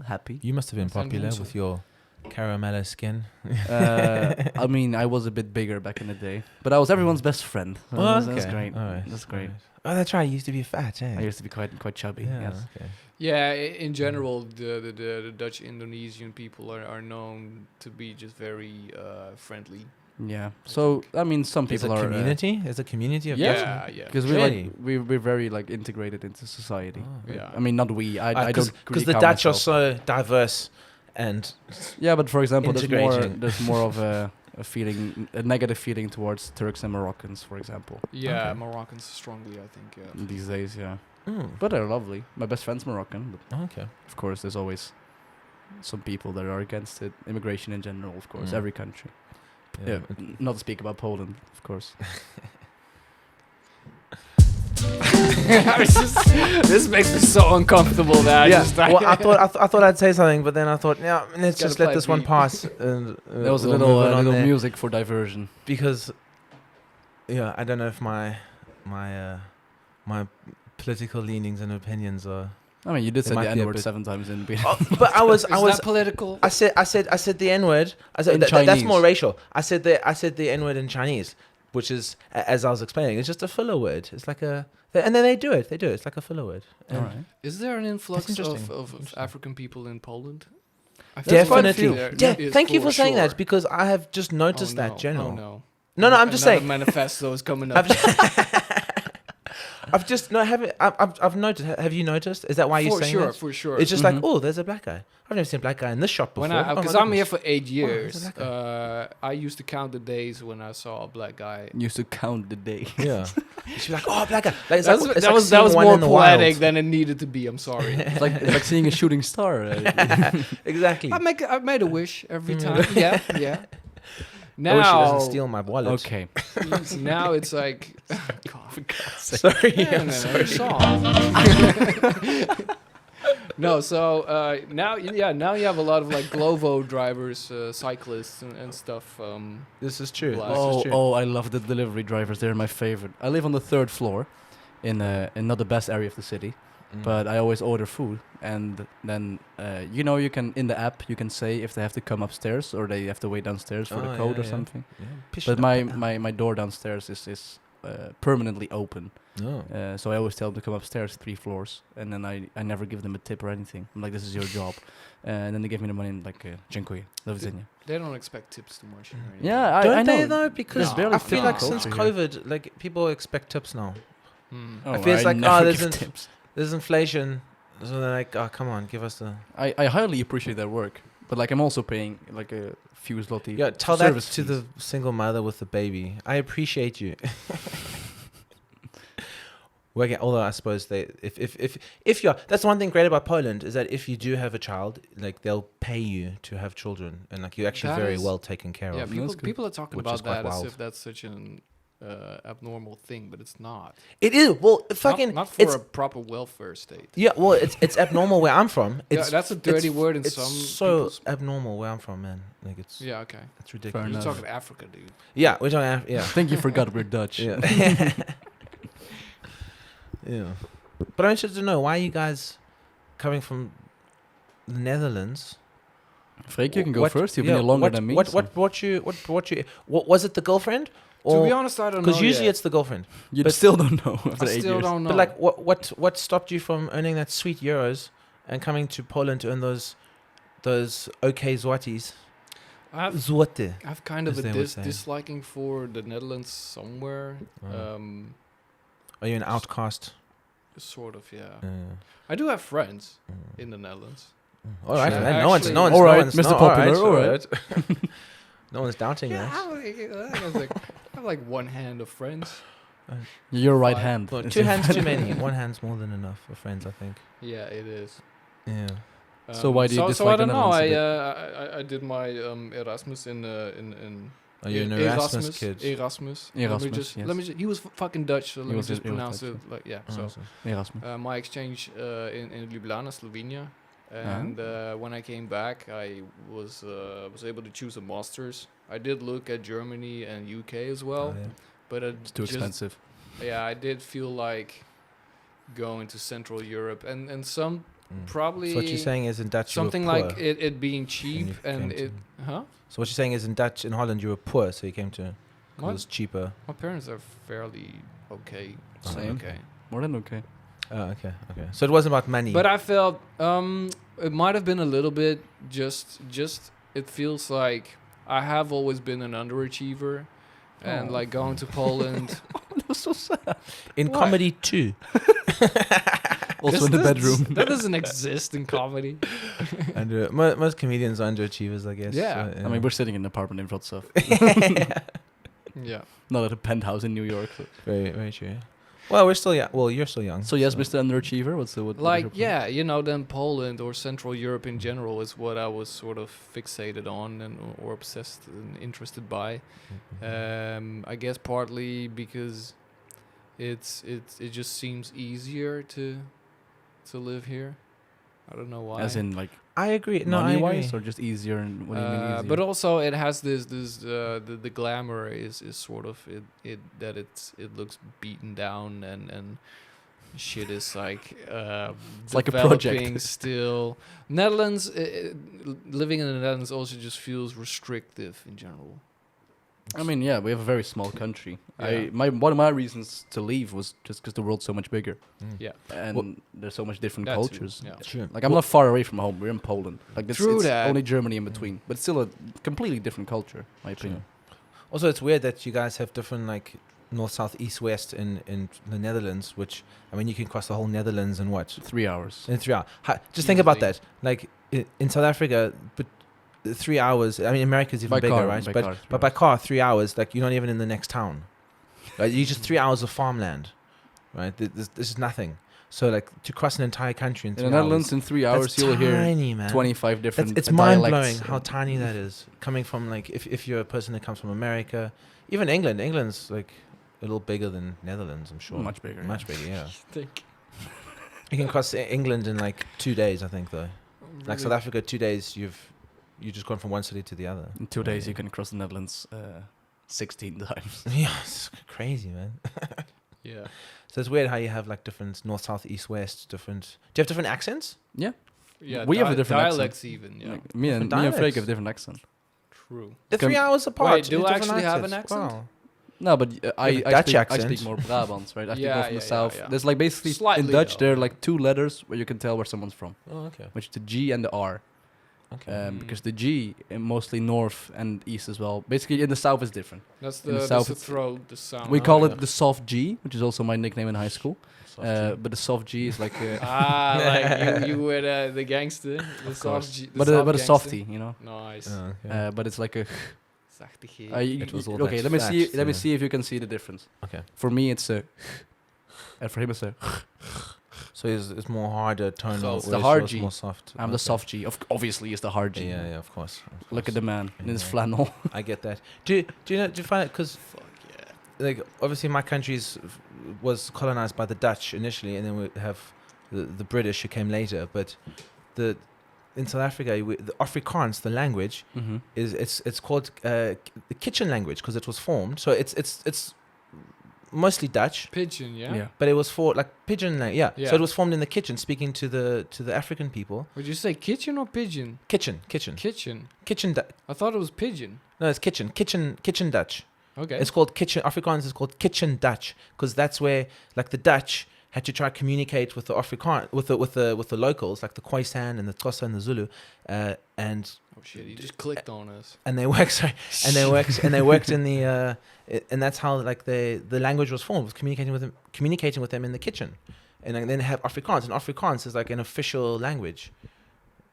happy. You must have been That's popular unusual. with your caramello skin. I mean, I was a bit bigger back in the day, but I was everyone's best friend. So Oh, that's okay. great. All right. That's great. All right. Oh, that's right. You used to be fat, eh? I used to be quite chubby. Yeah. Yes. Okay. Yeah, in general, the Dutch Indonesian people are known to be just very friendly. Yeah. So I mean, some There's people a are community. There's a community of Yeah. Dutch. Yeah. because Really? we're very like integrated into society. Oh. Yeah. I mean, not we. I don't Because really the count Dutch are myself. so diverse and Yeah, but for example, integrating. there's more of a feeling, a negative feeling towards Turks and Moroccans, for example, Yeah, Okay. Moroccans strongly, I think. Yeah. these days. Yeah, Mm. but they're lovely. My best friend's Moroccan, but Okay. of course, there's always some people that are against it. Immigration in general, of course, Mm. every country. Yeah, not to speak about Poland, of course. This makes me so uncomfortable that I just well, I thought I'd say something, but then I thought, yeah, let's Gotta just let play this one beat. pass. And, There was a we'll little move on little there. music for diversion. Because, yeah, I don't know if my political leanings and opinions are. I mean, you did It say might the be a N-word bit- 7 times in. But I was Is that political? I said the N word. I said In that's Chinese. more racial. I said the N word in Chinese, which is as I was explaining, it's just a filler word. It's like and then they do it. It's like a filler word. All And right. Is there an influx interesting. of Interesting. African people in Poland? I feel like Definitely. there is Thank you for saying sure. that because I have just noticed Oh, that no. general. Oh, no. No, I'm just Another saying. manifesto is coming up. I've I've just no, haven't. I've noticed. Have you noticed? Is that why you're saying that? For sure. It's just like, oh, there's a black guy. I've never seen a black guy in this shop before. Because I'm here for 8 years. there's a black I used to count the days when I saw a black guy. Used to count the day. Yeah. She'd be like, oh, black guy. Like, That was more poetic than it needed to be. I'm sorry. It's like seeing a shooting star. Exactly. I made a wish every time. Yeah. I wish she Now, doesn't steal my wallet. Okay. now it's like, Sorry. yeah, I'm no, sorry. song. No, so now you have a lot of like Glovo drivers, cyclists, and stuff. This is true. Black. This is true. Oh, I love the delivery drivers. They're my favorite. I live on the 3rd floor, in not the best area of the city, but I always order food, and then you can in the app you can say if they have to come upstairs or they have to wait downstairs for the code or something. Yeah. But my door downstairs is permanently open. Oh. So I always tell them to come upstairs 3 floors, and then I never give them a tip or anything. I'm like, this is your job. And then they give me the money and like, dziękuję, do widzenia. They don't expect tips too much. Yeah, Don't I know. they though? Because No. I feel like since culture here. COVID, like people expect tips now. Hmm. I feel it's like, never there's give an- tips. There's inflation, so they're like, oh, come on, give us the. I highly appreciate their work, but like I'm also paying like a few zloty. Yeah, tell that service to fees. the single mother with the baby. I appreciate you. Although I suppose they, if you're, that's one thing great about Poland is that if you do have a child, like they'll pay you to have children, and like you're actually That very is- well taken care Yeah, of. people are talking Which about is quite that as wild. if that's such an abnormal thing, but it's not. It is well, fucking. Not for it's a proper welfare state. yeah, well, it's abnormal where I'm from. Yeah, It's that's a dirty word in it's some. so people's- abnormal where I'm from, man. Like it's Yeah, okay. it's ridiculous. Fair You're enough. talking Africa, dude. Yeah, we're talking. Yeah. I think you forgot we're Dutch. Yeah. Yeah. But I'm interested to know why you guys coming from the Netherlands. Freek, you can go What- first. You've yeah, been here longer what, than me. What so what brought you? What brought you? What was it? The girlfriend? To be honest, I don't know. Because usually yet. it's the girlfriend. You but- still don't know I after 8 still years. don't know. But like, what stopped you from earning that sweet euros and coming to Poland to earn those okay złotys? Złoty. I've kind of as a they would say. disliking for the Netherlands somewhere. Oh. Are you an outcast? Sort of, yeah. Uh, I do have friends in the Netherlands. all right, Sure. man. No one's Actually- All right, no one's, Mr. no, Popular, all all right. No one's doubting Yeah, that. I have like one hand of friends. Your right Fine. hand. Look, is 2 in hands front. too many. 1 hand's more than enough for friends, I think. Yeah, it is. Yeah. So why do you so I dislike the don't know. Netherlands I did my Erasmus in Are you an Erasmus kid? Erasmus. Erasmus, Let me just. He was fucking Dutch, so let me was- just he was pronounce Dutch, it like So Erasmus. Erasmus. my exchange in Ljubljana, Slovenia, and when I came back, I was able to choose a master's. I did look at Germany and UK as well, Oh, yeah. but It's too expensive. Yeah, I did feel like going to Central Europe and some Mm. probably So what you're saying is in Dutch something you were like poor it being cheap you and came it huh. So what you're saying is in Dutch in Holland you were poor, so you came to. It What? was cheaper. My parents are fairly okay. Same. Okay. More than okay. Oh, okay. So it wasn't about money. But I felt it might have been a little bit just it feels like I have always been an underachiever and like going to Poland That was so sad. in What? comedy too. Also in the bedroom. That doesn't exist in comedy. And most comedians are underachievers, I guess. Yeah. I mean, we're sitting in an apartment in Wrocław. Yeah. Not at a penthouse in New York. So, very, very true. Well, we're still young. Well, you're still young. so yes, Mr. Underachiever. What is your Like, plan? yeah, then Poland or Central Europe in general is what I was sort of fixated on and or obsessed and interested by. I guess partly because it just seems easier to live here. I don't know why. As in like I agree. No, I money agree. wise, or just easier. And what do you mean easier? But also it has this the glamour is sort of it that it looks beaten down and shit is like It's like a project. developing still. Netherlands living in the Netherlands also just feels restrictive in general. I mean, yeah, we have a very small country. Yeah. One of my reasons to leave was just because the world's so much bigger, Yeah. and Well, there's so much different That too, cultures. yeah. True. Like I'm not far away from home. We're in Poland. Like True it's that. only Germany in between, but it's still a completely different culture, my opinion. Also, it's weird that you guys have different like north, south, east, west in the Netherlands, which, I mean, you can cross the whole Netherlands in what? 3 hours. In 3 hours. Just think about Easily. that. Like in South Africa, but 3 hours. I mean, America's even By bigger, car, right? by But car, 3 but by hours. car, 3 hours. Like you're not even in the next town. Right? You're just 3 hours of farmland, right? This is nothing. So like to cross an entire country in In 3 the hours. Netherlands, in 3 hours, That's you'll hear tiny, man. 25 different It's mind blowing dialects. how tiny that is. Coming from like if you're a person that comes from America, even England. England's like a little bigger than Netherlands, I'm sure. Much bigger. Much bigger, yeah. Think. You can cross England in like 2 days, I think, though. Like Really? South Africa, 2 days, you just gone from one city to the other. In 2 days, you can cross the Netherlands 16 times. Yeah, it's crazy, man. Yeah. So it's weird how you have like different north, south, east, west, different. Do you have different accents? Yeah. Yeah. We have a different accent. dialects even. Yeah. Like, me and Different Freek have dialects. different accent. True. They're Come- 3 hours apart. Wait, do in you different actually have an accents. accent? Wow. No, but I Dutch speak accent. more Brabants, right? I speak Yeah, more from yeah, the yeah, south. yeah. There's like basically Slightly, in Dutch though. there are like 2 letters where you can tell where someone's from, Oh, okay. which is the G and the R. Okay. Because the G mostly north and east as well. Basically in the south is different. That's In the the south that's the it's- throat, the sound. We Oh, call yeah. it the soft G, which is also my nickname in high school. Soft G. But the soft G is like like you were the gangster, the course. soft G, the but soft a gangster. softie, you know. Nice. Oh, okay. But it's like a Zachtige. It was all okay. that Let me fat, see. Let me yeah. see if you can see the difference. Okay. For me, it's a, and for him, it's a. So it's more harder tone. So or it's the whereas hard yours G. more soft. I'm the soft G. Obviously, it's the hard G. Yeah, of course. Look at the man in his Yeah. flannel. I get that. Do you find it because Fuck yeah. like obviously my country's was colonized by the Dutch initially, and then we have the British who came later. But in South Africa, the Afrikaans, the language, Mm-hmm. it's called the kitchen language because it was formed. So it's mostly Dutch, Pigeon, yeah? Yeah. but it was for like pidgin language. Yeah. Yeah. So it was formed in the kitchen, speaking to the African people. Would you say kitchen or pigeon? Kitchen. Kitchen. I thought it was pigeon. No, it's kitchen Dutch. Okay. It's called kitchen. Afrikaans is called kitchen Dutch because that's where like the Dutch had to try to communicate with the Afrikaan with the locals like the Khoisan and the Xhosa and the Zulu, and Oh shit! You just clicked on us. they worked in the and that's how like the language was formed, was communicating with them in the kitchen, and then they have Afrikaans, and Afrikaans is like an official language.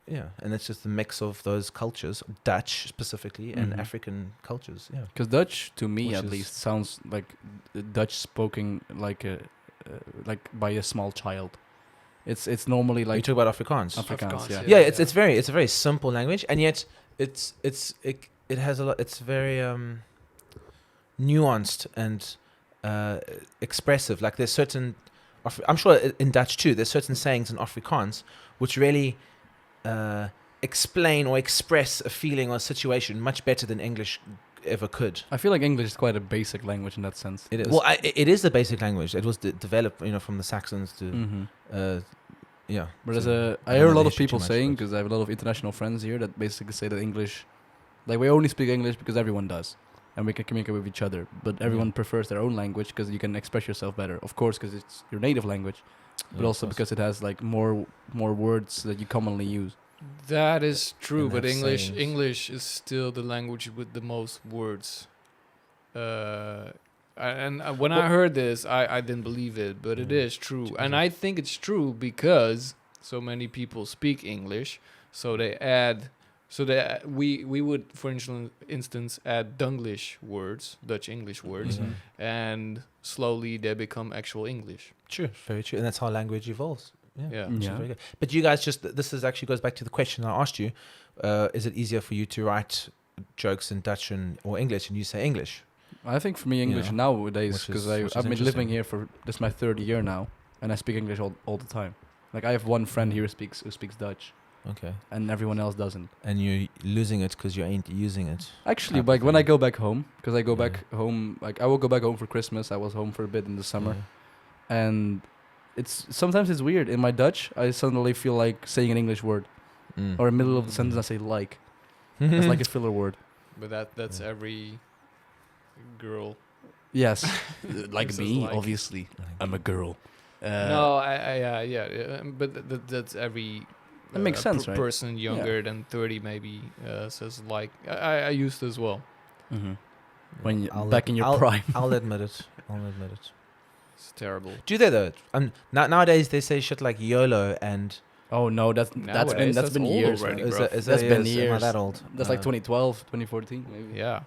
Yeah, and it's just a mix of those cultures, Dutch specifically, and Mhm. African cultures. Yeah. Because Dutch, to me Which at is- least, sounds like Dutch spoken like by a small child. It's normally You like talk about Afrikaans. Afrikaans, yeah. Yeah, it's a very simple language, and yet it has a lot. It's very nuanced and expressive. Like there's certain, I'm sure in Dutch too. There's certain sayings in Afrikaans which really explain or express a feeling or a situation much better than English ever could. I feel like English is quite a basic language in that sense. It is. Well, it is the basic language. It was developed, from the Saxons to, Mm-hmm. yeah. But as so I don't hear know a the lot of history too people much, saying, but- because I have a lot of international friends here that basically say that English, like we only speak English because everyone does, and we can communicate with each other. But everyone prefers their own language because you can express yourself better. Of course, because it's your native language, but Yeah, also of course. because it has like more words that you commonly use. That is true, And but have English sayings. English is still the language with the most words. When I heard this, I didn't believe it, but it is true, and I think it's true because so many people speak English, so they add, we would, for instance, add Dunglish words, Dutch English words, Mhm. and slowly they become actual English. True, very true, and that's how language evolves. Yeah. Which is Yeah. very good. But you guys this is actually goes back to the question I asked you. Is it easier for you to write jokes in Dutch or English, and you say English? I think for me English Yeah. nowadays, Which because is I've been living interesting. here for this is my third year now, and I speak English all the time. Like I have one friend here who speaks Dutch, Okay. and everyone else doesn't. And you're losing it because you ain't using it. Actually, Happy like when for I you. go back home, because I go Yeah. back home, like I will go back home for Christmas. I was home for a bit in the summer, and sometimes it's weird. In my Dutch, I suddenly feel like saying an English word, Mm. or in the middle of the sentence I say like. It's like a filler word. But that's Yeah. every girl. Yes, like This is me, like- obviously. I'm a girl. No, but that's every. That makes sense, right? Person younger than 30 maybe says like I used as well. Mm-hmm. When you I'll back in your I'll- prime. I'll admit it. I'll admit it. It's terrible. Do they though? Nowadays they say shit like YOLO and. Oh no, that's been old years. already, man. bro. That's been Am I years. that old? That's like 2012, 2014, maybe. Yeah.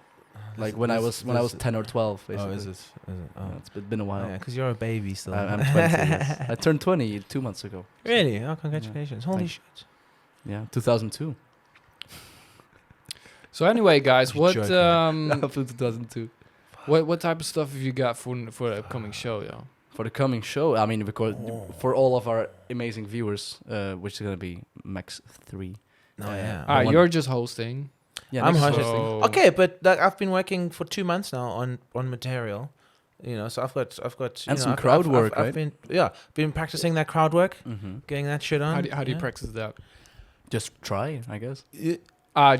Like when I was 10 or 12, basically. Oh, is it? Oh, Yeah, it's been a while. yeah, because you're a baby still. I'm 20. Yes. I turned 20 2 months ago. Really? Oh, congratulations! Holy Thank- shit! Yeah, 2002. So anyway, guys, You're what joking. Up to 2002. what type of stuff have you got for the upcoming show, yo? For the coming show, I mean, because for all of our amazing viewers, which is gonna be max 3. Oh yeah. Ah, one- you're just hosting. Yeah, I'm next hosting. So- Okay, but like, I've been working for 2 months now on material. You know, so I've got And you some know, crowd work, I've right? been practicing that crowd work, Mm-hmm. getting that shit on. How do you yeah. practice that? Just try, I guess.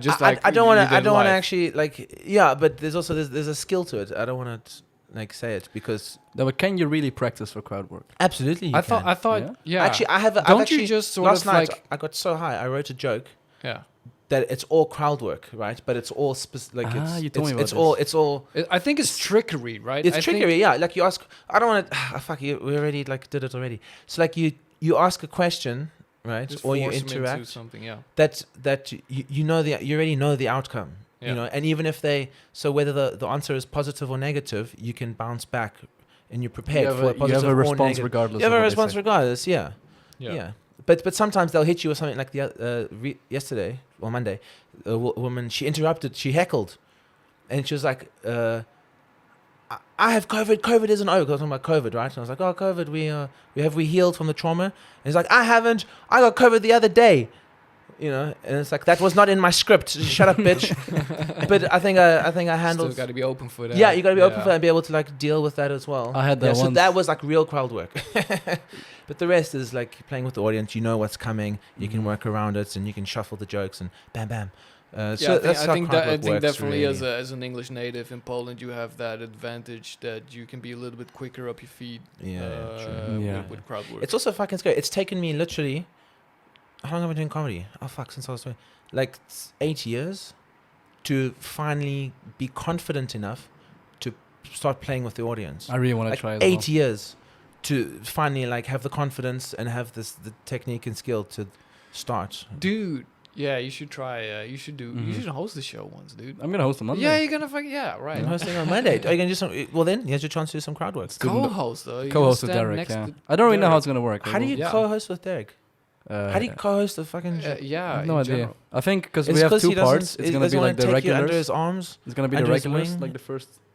Just I, like I don't you want to. did I don't want to live. actually like. Yeah, but there's a skill to it. I don't want to like say it because No, but can you really practice for crowd work? absolutely. You I thought Yeah? yeah. Actually, I've Don't actually, you just sort last of night like I got so high. I wrote a joke yeah. that it's all crowd work, right? But it's all You told me about it's all I think it's trickery, right? it's I think- trickery. Yeah, like you ask. I don't want to. Fuck you. We already like did it already. So like you ask a question, right? just Or you force 'em into interact. something, yeah. That you know you already know the outcome. Yeah. You know, and even if whether the answer is positive or negative, you can bounce back, and you're prepared You have for a a, you positive have a or response negative. regardless. You have of a what they response say. regardless. Yeah. Yeah. But sometimes they'll hit you with something like yesterday or Monday, a woman, she interrupted, she heckled, and she was like, I have COVID. COVID isn't over. 'Cause I was talking about COVID, right? And I was like, oh, COVID, we healed from the trauma. And he's like, I haven't. I got COVID the other day. You know, and it's like that was not in my script. Shut up, bitch. But I think I handled. Still got to be open for that. Yeah, you got to be open for that and be able to like deal with that as well. I had that So once. that was like real crowd work. But the rest is like playing with the audience. You know what's coming. You can work around it, and you can shuffle the jokes and bam, bam. So that's I how think crowd I work think works, definitely really. as an English native in Poland, you have that advantage that you can be a little bit quicker up your feet. True. Yeah. With crowd work. It's also fucking scary. It's taken me literally. How long have I been doing comedy? Oh fuck, since I was 20. Like 8 years, to finally be confident enough to start playing with the audience. I really want to Like try it. 8 years to finally like have the confidence and have the technique and skill to start. Dude, yeah, you should try. You should do. You Mhm. should host the show once, dude. I'm gonna host on Monday. Yeah, you're gonna fucking right. I'm hosting on Monday. Are you gonna do some? Well, then here's your chance to do some crowd work. Co-host though. You Co-host with stand Derek. next Yeah. to I don't really know how Derek. it's gonna work. How do you Yeah. co-host with Derek? How do you co-host a fucking? Yeah, I have in no idea. general. I think because It's we have 'cause two he doesn't- parts. It's he gonna doesn't be wanna like the take you under regulars. his arms. It's gonna be the under his regulars. wing. Like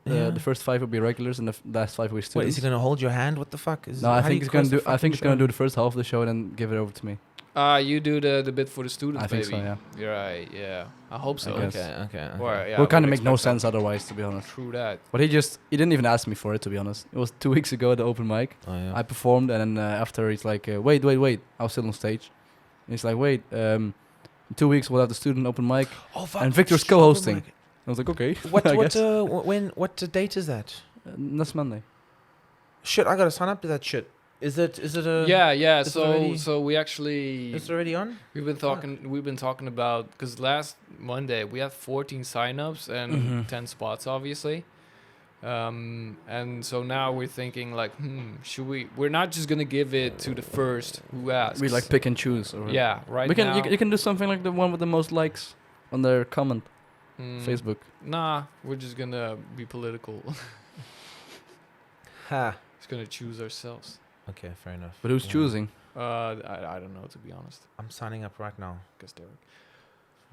Yeah. the first 5 will be regulars, and the last 5 will be students. Wait, is he gonna hold your hand? What the fuck? No, I how think you he's gonna co-host do. a I think he's fucking gonna show? do the first half of the show and then give it over to me. You do the bit for the students, I think baby. so. Yeah. You're right. Yeah, I hope so. I guess. Okay. Or, yeah, Will kind I of would make no expect sense otherwise, to be honest. that. True that. But he didn't even ask me for it, to be honest. It was 2 weeks ago at the open mic. Oh, yeah. I performed, and then after he's like, wait. I was still on stage. And he's like, wait, in 2 weeks we'll have the student open mic. Oh fuck. And Victor's shit, co-hosting. oh my I was like, okay. God. What I what guess. what date is that? Next Monday. Shit, I gotta sign up to that shit. Is it a? Yeah. it's already- So we actually It's already on. we've been talking about because last Monday we had 14 signups and Mhm. 10 spots, obviously. And so now we're thinking like, should we? We're not just gonna give it to the first who asks. We like pick and choose. Or Yeah, right. We can now, you can do something like the one with the most likes on their comment Facebook. Nah, we're just gonna be political. Ha. Just gonna choose ourselves. Okay, fair enough. But who's Yeah. choosing? I don't know, to be honest. I'm signing up right now. Guess Derek.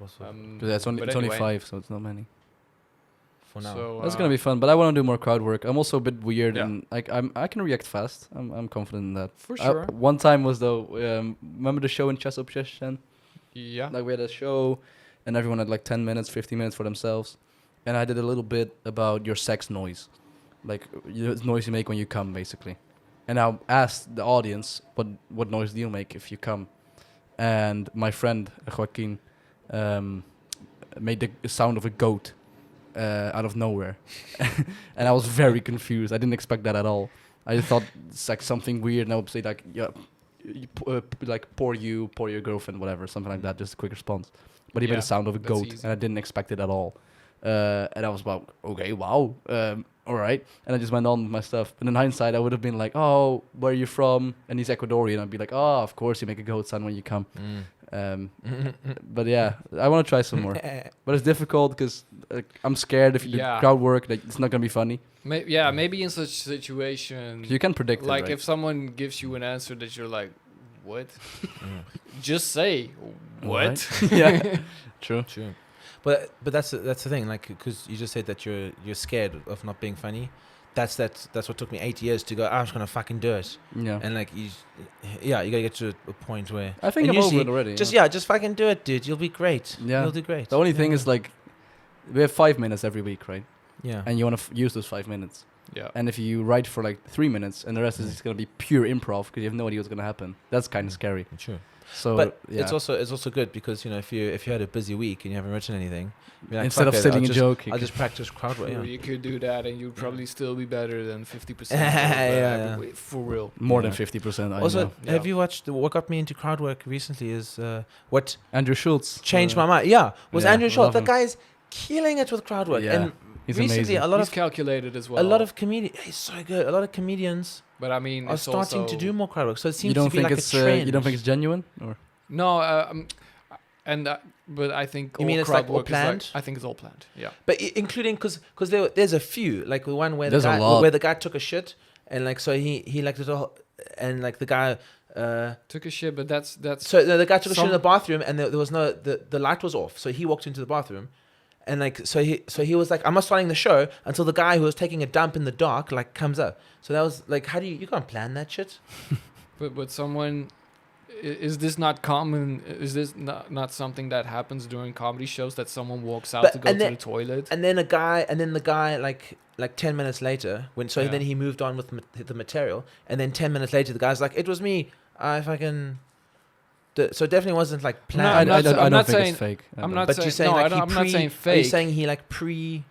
Also, Because it's only but it's only anyway, 5, so it's not many. for now. So, That's gonna be fun. But I want to do more crowd work. I'm also a bit weird, Yeah. and like I can react fast. I'm confident in that. for sure. One time was though. Remember the show in Czesoprzeszczyn? Yeah. Like we had a show, and everyone had like 10 minutes, 15 minutes for themselves, and I did a little bit about your sex noise, like the noise you make when you come, basically. And I asked the audience, what noise do you make if you come? And my friend Joaquin made the sound of a goat out of nowhere, and I was very confused. I didn't expect that at all. I thought it's like something weird, and I would say like, yeah, like pour your girlfriend, whatever, something like that, just a quick response. But he made Yeah, a sound of a that's goat, easy. and I didn't expect it at all. And I was about, okay, wow. all right. And I just went on with my stuff. But in hindsight, I would have been like, oh, where are you from? And he's Ecuadorian. I'd be like, oh, of course you make a goat sound when you come. But yeah, I want to try some more. But it's difficult because I'm scared if you do crowd work, like it's not gonna be funny. Maybe in such situations You can predict like it, right? if someone gives you an answer that you're like, what? Just say what. Right. Yeah, true. But that's the thing, like, because you just said that you're scared of not being funny. That's what took me 8 years to go. I'm just gonna fucking do it. Yeah. And like you gotta get to a point where I think I'm over it already. Just fucking do it, dude. You'll be great. Yeah. You'll do great. The only thing is like, we have 5 minutes every week, right? Yeah. And you want to use those 5 minutes. Yeah. And if you write for like 3 minutes and the rest is just gonna be pure improv because you have no idea what's gonna happen, that's kind of scary. True. So, but yeah. it's also good because if you had a busy week and you haven't written anything, you're like, instead of sitting and joking, I'll just practice crowd work. You could do that, and you'd probably still be better than 50%. Yeah. For real. more than 50%. Also, I know. have you watched what got me into crowd work recently? Is what Andrew Schultz changed my mind? Yeah, was Andrew Schultz. love The him. guy's killing it with crowd work. Yeah, And he's recently, amazing. He's calculated as well. a lot of comedians. He's so good. A lot of comedians but I mean, are it's starting also to do more crowd work. So it seems You don't to be think like it's a trend. you don't think it's genuine, or no, but I think You all mean it's crowd like all work is planned? I think it's all planned. Yeah. But including because there's a few, like the one where There's a lot. where the guy took a shit and like so he like did all, and like the guy Took a shit, but that's so the guy took a shit in the bathroom and there was no the light was off, so he walked into the bathroom and like so he was like, I'm not starting the show until the guy who was taking a dump in the dark like comes up. So that was like, how do you can't plan that shit? But someone, is this not common? Is this not something that happens during comedy shows, that someone walks out to go to the toilet? And then the guy like 10 minutes later then he moved on with the material, and then 10 minutes later the guy's like, it was me, I fucking so it definitely wasn't like planned. I don't think saying, it's fake. I'm not But saying, you're saying no, like I'm not saying Are fake. you saying he like pre?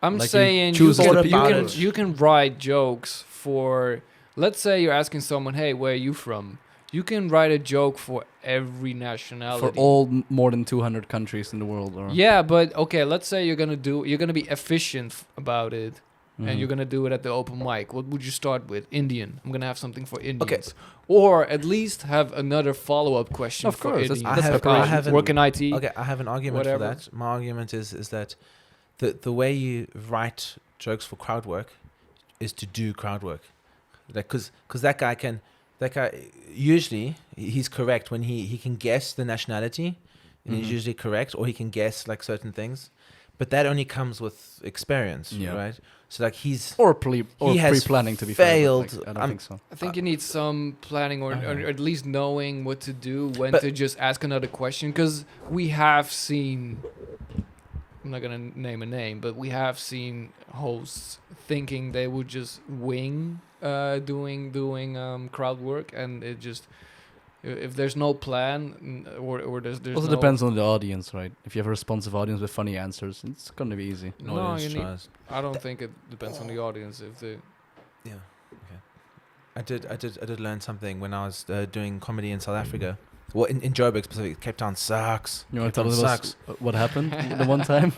I'm like saying you choose you can write jokes for, let's say you're asking someone, hey, where are you from? You can write a joke for every nationality. For all more than 200 countries in the world. Or Yeah, but okay, let's say you're gonna be efficient about it, and you're gonna do it at the open mic. What would you start with? Indian. I'm gonna have something for Indians. Or at least have another follow-up question. Of for course, Indians. I have work in IT. Okay, I have an argument Whatever. for that. My argument is that the way you write jokes for crowd work is to do crowd work, like because that guy usually he's correct when he can guess the nationality, and he's usually correct, or he can guess like certain things, but that only comes with experience, right? So like he has pre-planning to be failed. Fair, I don't think so. I think you need some planning or at least knowing what to do, when to just ask another question. Because we have seen, I'm not going to name a name, but we have seen hosts thinking they would just wing doing crowd work, and it just, if there's no plan or there's also no, depends on the audience, right? If you have a responsive audience with funny answers, it's gonna be easy. No, I don't think it depends on the audience. If the I did learn something when I was doing comedy in South Africa. Well, in Joburg specifically, Cape Town sucks. You want to tell us what happened the one time?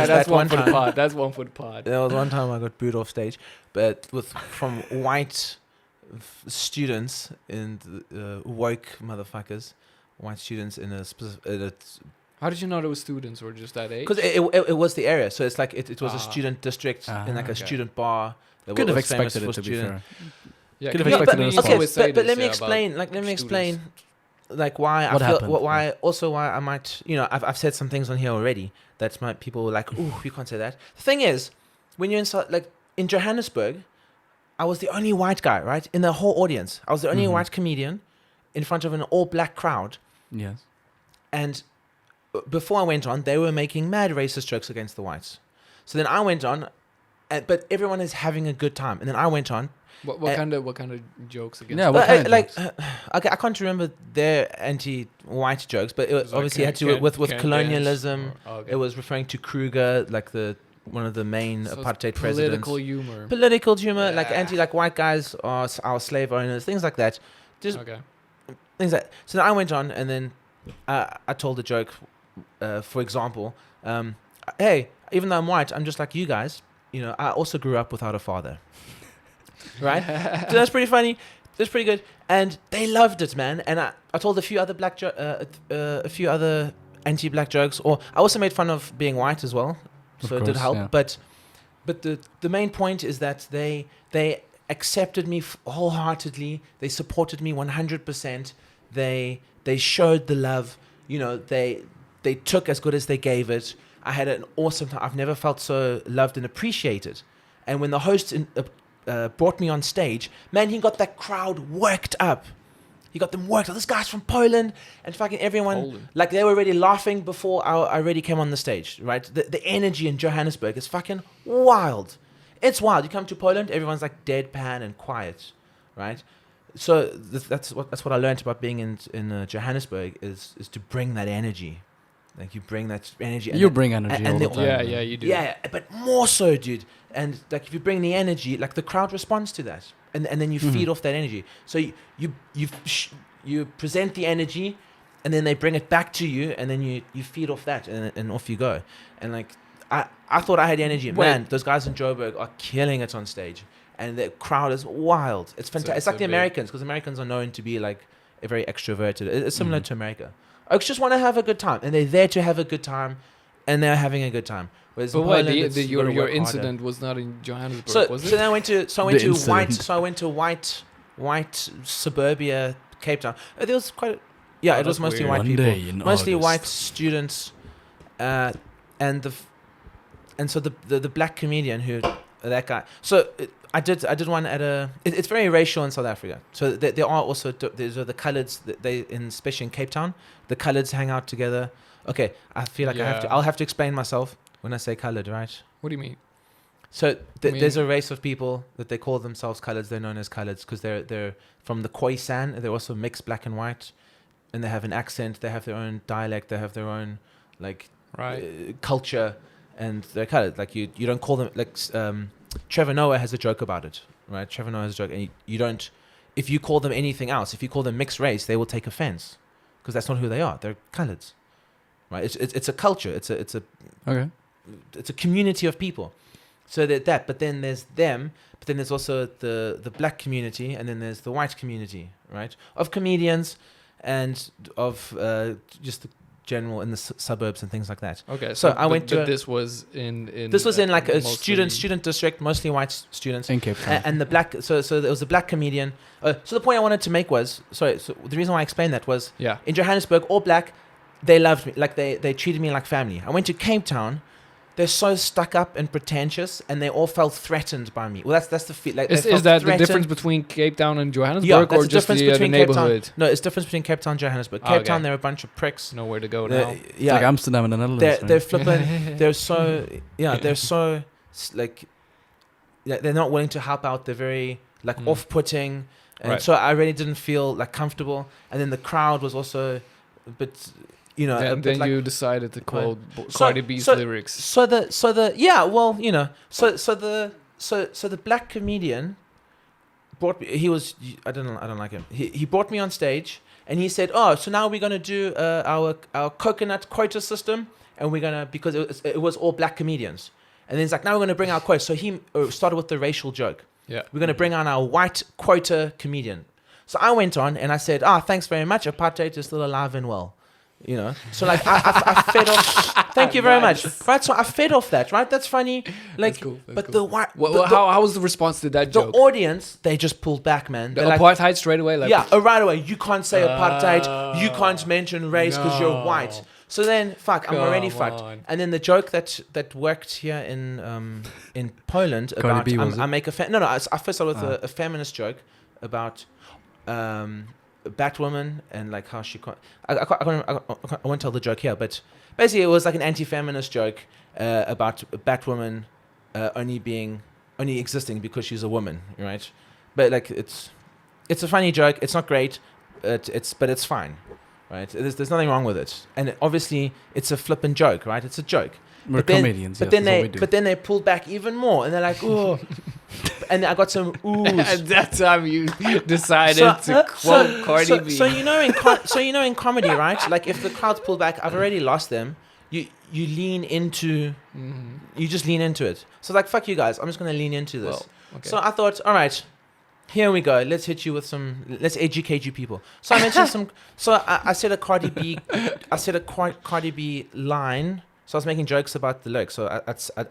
That's one for the pod. That's one for the pod. There was one time I got booed off stage, but from white students and woke motherfuckers, white students in a specific. How did you know there were students or just that age? Because it was the area, so it's like it was a student district in like a student bar. Could have expected it to be fair. Yeah, could have expected it. Okay, but let me explain. Like, let me explain, like why I feel why I might. I've said some things on here already that might people were like, "Ooh, you can't say that." The thing is, when you're in Johannesburg, I was the only white guy, right, in the whole audience. I was the only white comedian in front of an all-black crowd. Yes. And before I went on, they were making mad racist jokes against the whites. So then I went on, but everyone is having a good time. And then I went on. What kind of jokes against? Yeah, what kind of jokes? Okay, I can't remember their anti-white jokes, but it obviously had to do with colonialism. It was referring to Kruger, like one of the main apartheid presidents. Political humor, like white guys are our slave owners, things like that. Just things like. So then I went on, and then I told a joke. For example, hey, even though I'm white, I'm just like you guys. You know, I also grew up without a father. Right? So that's pretty funny. That's pretty good. And they loved it, man. And I told a few other a few other anti-black jokes. Or I also made fun of being white as well. So it did help. Yeah. But the main point is that they accepted me wholeheartedly. They supported me 100%. They showed the love. You know, they took as good as they gave it. I had an awesome time. I've never felt so loved and appreciated. And when the host brought me on stage, man, he got that crowd worked up. He got them worked up. This guy's from Poland, and fucking everyone, like they were already laughing before I already came on the stage, right? The energy in Johannesburg is fucking wild. It's wild. You come to Poland, everyone's like deadpan and quiet, right? So that's what I learned about being in Johannesburg is to bring that energy. Like you bring that energy. You bring energy all the time. Yeah, you do. Yeah, but more so, dude. And like if you bring the energy, like the crowd responds to that, and then you feed off that energy. So you present the energy, and then they bring it back to you, and then you feed off that, and off you go. And like I thought I had energy. Man, those guys in Joburg are killing it on stage, and the crowd is wild. It's fantastic. It's like the Americans, because Americans are known to be like very extroverted. It's similar to America. Oaks just want to have a good time, and they're there to have a good time, and they're having a good time. Whereas but why your incident was not in Johannesburg, was it? So then I went to white suburbia Cape Town. There was quite it was mostly white people, mostly white students, and so the black comedian that guy. So I did one at it's very racial in South Africa. So there are also there's the coloureds especially in Cape Town, the coloureds hang out together. Okay, I feel like I'll have to explain myself when I say coloured, right? What do you mean? So there's a race of people that they call themselves coloureds. They're known as coloureds because they're from the Khoisan. They're also mixed black and white, and they have an accent. They have their own dialect. They have their own culture, and they're coloured. Like you don't call them like. Trevor Noah has a joke about it, right? Trevor Noah has a joke, and you don't. If you call them anything else, if you call them mixed race, they will take offense because that's not who they are. They're coloureds, right? It's a culture. It's a community of people. So that, but then there's them. But then there's also the black community, and then there's the white community, right? Of comedians, and of just the general in the suburbs and things like that. Okay, so I went to. This was in. This was in like a student district, mostly white students. In Cape Town. And the black. So there was a black comedian. So the point I wanted to make was So the reason why I explained that was. Yeah. In Johannesburg, all black, they loved me. Like they treated me like family. I went to Cape Town. They're so stuck up and pretentious, and they all felt threatened by me. Well, that's the feel. Like, is that the difference between Cape Town and Johannesburg, yeah, that's or just the neighborhood? No, it's the difference between Cape Town and Johannesburg. Cape Town, they're a bunch of pricks. Nowhere to go now. Yeah, like Amsterdam in the Netherlands. They're flipping. They're so like, they're not willing to help out. They're very like off-putting, and so I really didn't feel like comfortable. And then the crowd was also a bit. And then you decided to quote Cardi B's lyrics. So the black comedian brought me. I don't like him. He brought me on stage and he said, "Oh, so now we're gonna do our coconut quota system, and we're gonna because it was all black comedians, and then he's like, now we're gonna bring our quota." So he started with the racial joke. Yeah, we're gonna bring on our white quota comedian. So I went on and I said, "Thanks very much. Apartheid is still alive and well." So like I fed off. Thank you very much. Right, so I fed off that. Right, that's funny. Like, that's cool. But the white. How was the response to that joke? The audience, they just pulled back, man. The apartheid like, straight away, like right away. You can't say apartheid. You can't mention race because you're white. So then, I'm already fucked. And then the joke that worked here in Poland about I make a I first started with a feminist joke about. Batwoman and like how she I won't tell the joke here, but basically it was like an anti-feminist joke about Batwoman only existing because she's a woman, right? But like it's a funny joke. It's not great, but it's fine, right? There's nothing wrong with it, and obviously it's a flippant joke, right? It's a joke. We're comedians, but then they pulled back even more, and they're like, "Oh," and I got some oohs. At that time, you decided to quote Cardi B. So in comedy, right? Like if the crowds pull back, I've already lost them. you lean into, you just lean into it. So like, fuck you guys, I'm just gonna lean into this. Well, okay. So I thought, all right, here we go. Let's hit you with let's educate you people. So I mentioned I said a Cardi B, Cardi B line. So I was making jokes about the lyrics. So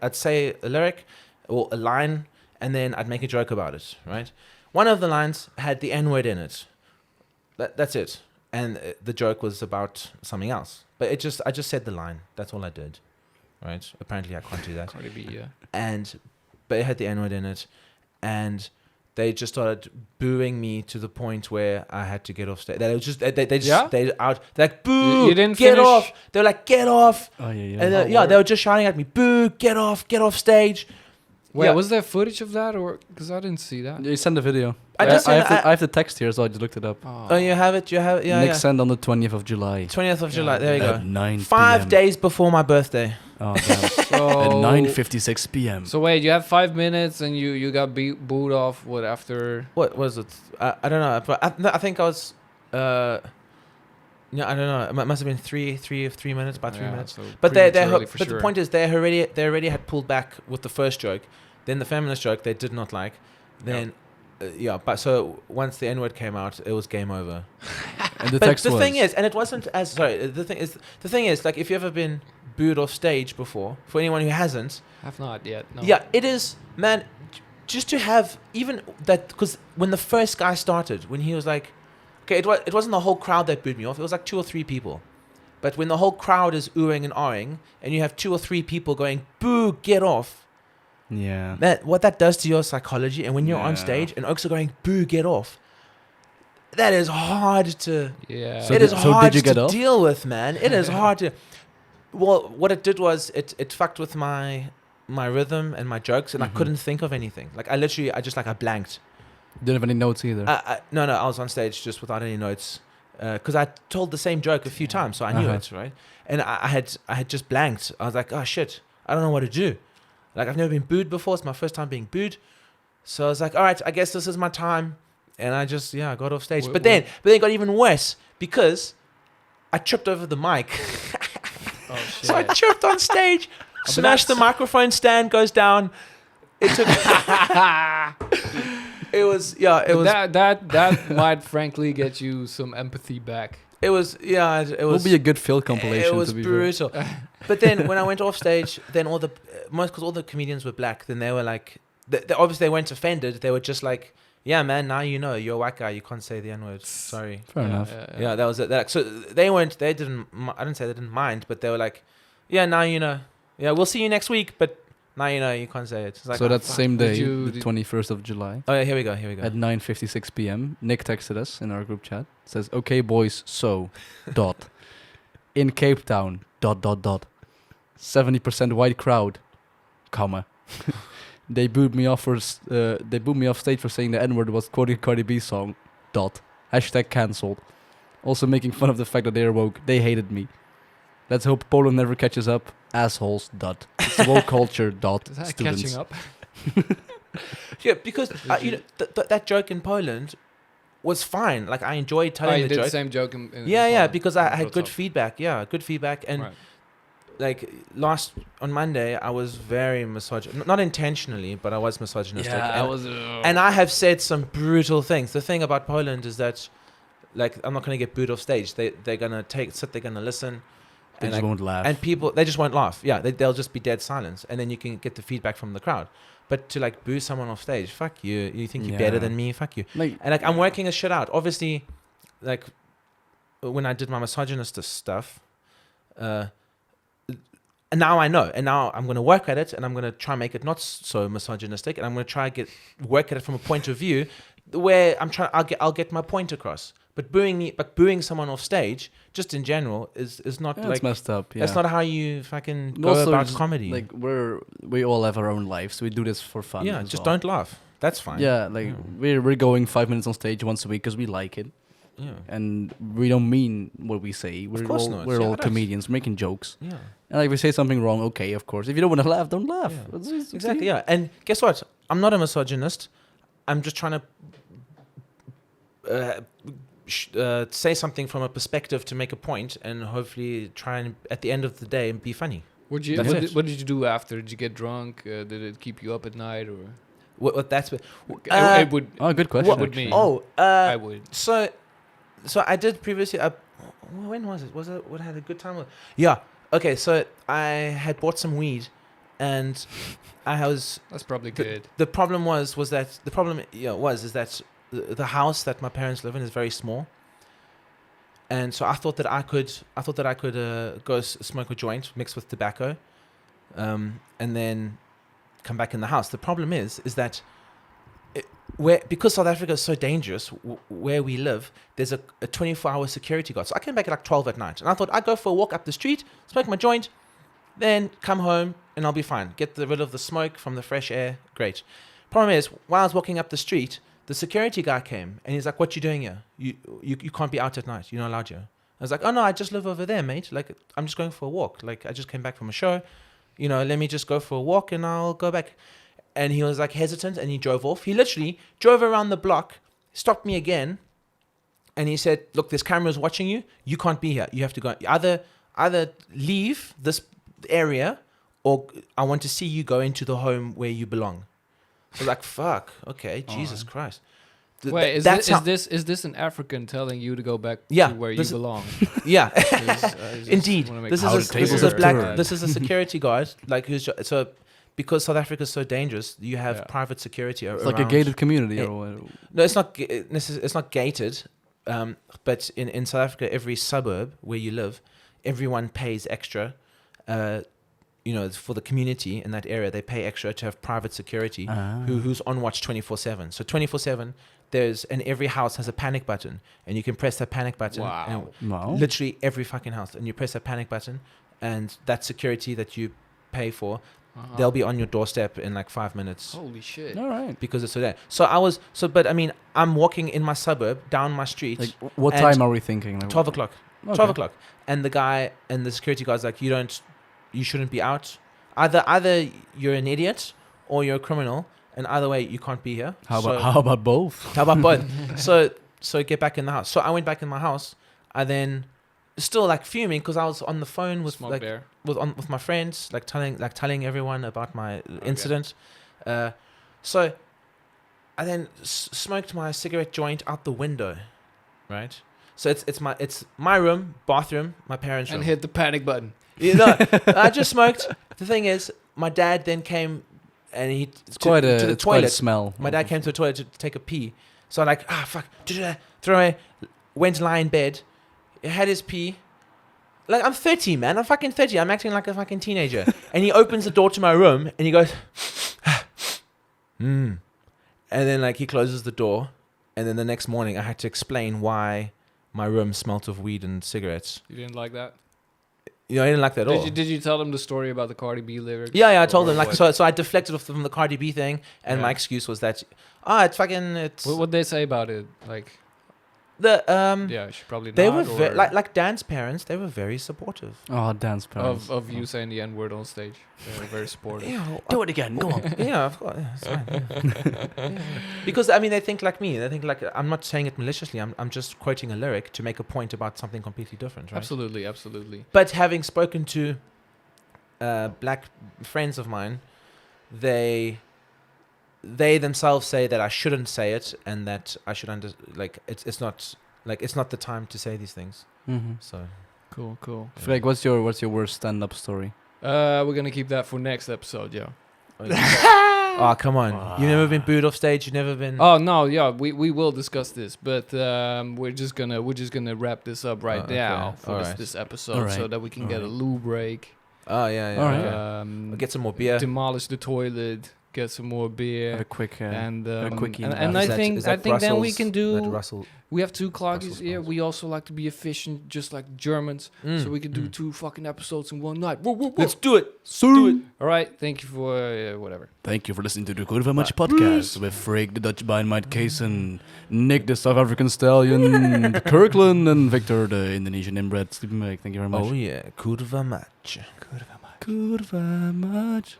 I'd say a lyric or a line, and then I'd make a joke about it, right? One of the lines had the N-word in it. That's it. And the joke was about something else. But I just said the line. That's all I did, right? Apparently I can't do that. Cardi B, yeah. But it had the N-word in it. And they just started booing me to the point where I had to get off stage. They like, boo, you didn't get finish? off. They were like, get off. Oh yeah. And they were just shouting at me, boo, get off stage. Wait, Yeah. was there footage of that, or because I didn't see that? You send the video. I have the text here, so I just looked it up. Oh, you have it? You have it? Yeah, Nick yeah. sent on the 20th of July. 20th of July. There you At go. 9 5 PM. days before my birthday. Oh, damn. So, At 9:56 p.m. So wait, you have 5 minutes and you got booed off. What after? What was it? I don't know. But I think I was. Yeah, I don't know. It must have been 3 minutes, about 3 Yeah, minutes. so But prematurely for but sure. the point is, they already had pulled back with the first joke. Then the feminist joke they did not like. Then, but so once the N-word came out, it was game over. And the But text the was. thing is, and it wasn't as sorry. The thing is, like, if you ever been booed off stage before, for anyone who hasn't, Have not yet. No. yeah, it is, man. Just to have even that, because when the first guy started, when he was like, okay, it wasn't the whole crowd that booed me off. It was like 2 or 3 people. But when the whole crowd is oohing and ahhing, and you have 2 or 3 people going, boo, get off. Yeah. What that does to your psychology, and when you're on Yeah. stage and oaks are going, boo, get off. That is hard to. Yeah. So It is did hard you get to off? deal with, man. It is hard to. Well, what it did was it fucked with my rhythm and my jokes, and I couldn't think of anything. Like I blanked. Didn't have any notes either. No, I was on stage just without any notes, because I told the same joke a few times, so I knew it, right? And I had just blanked. I was like, oh shit, I don't know what to do. Like, I've never been booed before. It's my first time being booed. So I was like, all right, I guess this is my time. And I just, I got off stage. But then it got even worse because I tripped over the mic. Oh shit. So I tripped on stage, smashed the microphone stand, goes down. It took... it was... That might frankly get you some empathy back. It was... Yeah, it was... Will be a good Phil compilation. It was to be brutal. But then when I went off stage, then because all the comedians were black, then they were like... They obviously, they weren't offended. They were just like, yeah, man, now you know. You're a white guy. You can't say the N-word. Sorry. Fair enough. Yeah, that was it. So they didn't, I didn't say they didn't mind, but they were like, yeah, now you know. Yeah, we'll see you next week, but now you know you can't say it. It's like, So that same day, Did the 21st of July, oh yeah, here we go. at 9:56 p.m., Nick texted us in our group chat. Says, "Okay, boys, so dot in Cape Town dot 70% white crowd, comma." They booed me off stage for saying the N-word was quoting Cardi B song. Dot. Hashtag cancelled. Also making fun of the fact that they are woke. They hated me. Let's hope Poland never catches up. Assholes. Dot. It's woke culture. Dot. Is that Students. catching up? Yeah, because that joke in Poland was fine. Like, I enjoyed telling you the did joke. the same joke in Yeah, Poland. because I had What's good up? feedback. Yeah, good feedback. And Right. like on Monday, I was very misogynist. Not intentionally, but I was misogynistic. Yeah, and, I was. and I have said some brutal things. The thing about Poland is that, like, I'm not going to get booed off stage. They're going to sit, they're going to listen. They and just like, won't laugh. and people, they just won't laugh. Yeah, they'll just be dead silence. And then you can get the feedback from the crowd. But to, like, boo someone off stage, fuck you. You think you're better Yeah. than me? Fuck you. Like, And, like, I'm working this shit out. Obviously, like, when I did my misogynist stuff, and now I know. And now I'm going to work at it, and I'm going to try and make it not so misogynistic, and I'm going to try and work at it from a point of view where I'll get my point across. But booing someone off stage, just in general, is not yeah, like it's messed up. Yeah. that's not how you fucking go Also, about just, comedy. Like we all have our own lives, so we do this for fun. yeah, as just well. don't laugh. That's fine. Yeah, like we're going 5 minutes on stage once a week because we like it, Yeah. and we don't mean what we say. We're course all not. we're Yeah, all that's- comedians making jokes, Yeah. and like if we say something wrong, okay, of course. If you don't want to laugh, don't laugh. Yeah. It's Exactly. Yeah. And guess what? I'm not a misogynist. I'm just trying to say something from a perspective to make a point, and hopefully try and at the end of the day be funny. What did you do after? Did you get drunk? Did it keep you up at night, or? What that's It would. Oh, good question. What would me? I would. So I did previously. When was it? Was it what I had a good time with? Yeah. Okay. So I had bought some weed, and I was. That's probably good. The problem was that the problem is that the house that my parents live in is very small. And so I thought that I could go smoke a joint mixed with tobacco, and then come back in the house. The problem is that because South Africa is so dangerous, where we live, there's a 24-hour security guard. So I came back at like 12 at night, and I thought I'd go for a walk up the street, smoke my joint, then come home, and I'll be fine. Get rid of the smoke from the fresh air. Great. Problem is, while I was walking up the street, the security guy came, and he's like, "What you doing here? You can't be out at night. You're not allowed here." I was like, "Oh no, I just live over there, mate. Like, I'm just going for a walk. Like, I just came back from a show. Let me just go for a walk, and I'll go back." And he was like hesitant, and he drove off. He literally drove around the block, stopped me again, and he said, "Look, there's cameras watching you. You can't be here. You have to go. Either leave this area, or I want to see you go into the home where you belong." I was like, "Fuck, okay, Jesus Christ." Wait, is this an African telling you to go back to where you belong? Yeah, indeed. This is a security guard, like because South Africa is so dangerous, you have private security around. It's like a gated community, or what? No, it's not. It's not gated, but in South Africa, every suburb where you live, everyone pays extra. For the community in that area, they pay extra to have private security who's on watch 24/7. So 24/7, and every house has a panic button, and you can press that panic button. Wow. Literally every fucking house, and you press that panic button, and that security that you pay for, they'll be on your doorstep in like 5 minutes. Holy shit! All right. Because it's so there. But I mean, I'm walking in my suburb down my street. Like, what time are we thinking? Like, 12 o'clock. Okay. 12 o'clock, and the guy and the security guard's like, you shouldn't be out. Either you're an idiot or you're a criminal, and either way you can't be here. How about both? How about both? So get back in the house. So I went back in my house. I then still like fuming because I was on the phone with with my friends, like telling everyone about my incident. So I then smoked my cigarette joint out the window, right? So it's my room, bathroom, my parents' room. And hit the panic button. I just smoked. The thing is, my dad then came, and to the toilet. Quite a smell. My dad came to the toilet to take a pee. So I'm like, fuck, throw away. Went to lie in bed. Had his pee. Like, I'm 30, man. I'm fucking 30. I'm acting like a fucking teenager. And he opens the door to my room, and he goes, And then like he closes the door, and then the next morning I had to explain why my room smelt of weed and cigarettes. You didn't like that? I didn't like that at all. Did you tell them the story about the Cardi B lyrics? Yeah, I told them. Like, so I deflected off from the Cardi B thing, and my excuse was that, it's. What they say about it? Like, she probably. They were like Dan's parents. They were very supportive. Oh, Dan's parents. Of you saying the N-word on stage. They were very supportive. Do it again. Go on. Yeah, of course. Yeah, it's fine. Yeah. Because I mean, they think like me. They think like I'm not saying it maliciously. I'm just quoting a lyric to make a point about something completely different, right? Absolutely. But having spoken to black friends of mine, they themselves say that I shouldn't say it, and that I should it's not the time to say these things. Mm-hmm. So cool. Freek, what's your worst stand-up story? We're gonna keep that for next episode, yeah. Oh, come on! You've never been booed off stage. You've never been. Oh no, yeah, we will discuss this, but we're just gonna wrap this up now for this episode, so that we can get a loo break. Oh yeah. All right. We'll get some more beer. Demolish the toilet. Get some more beer. Have a quick quickie. And I think then we can do. We have 2 cloggies here. We also like to be efficient, just like Germans. So we can do 2 fucking episodes in one night. Whoa. Let's do it. Do it. All right. Thank you for whatever. Thank you for listening to the Cour Va Much podcast with Freek, the Dutch Dynamite Keesen, Nic, the South African Stallion, Kirkland, and Victor, the Indonesian inbred Sliepenbeek. Thank you very much. Oh yeah, Cour Va Much. Cour Va Much.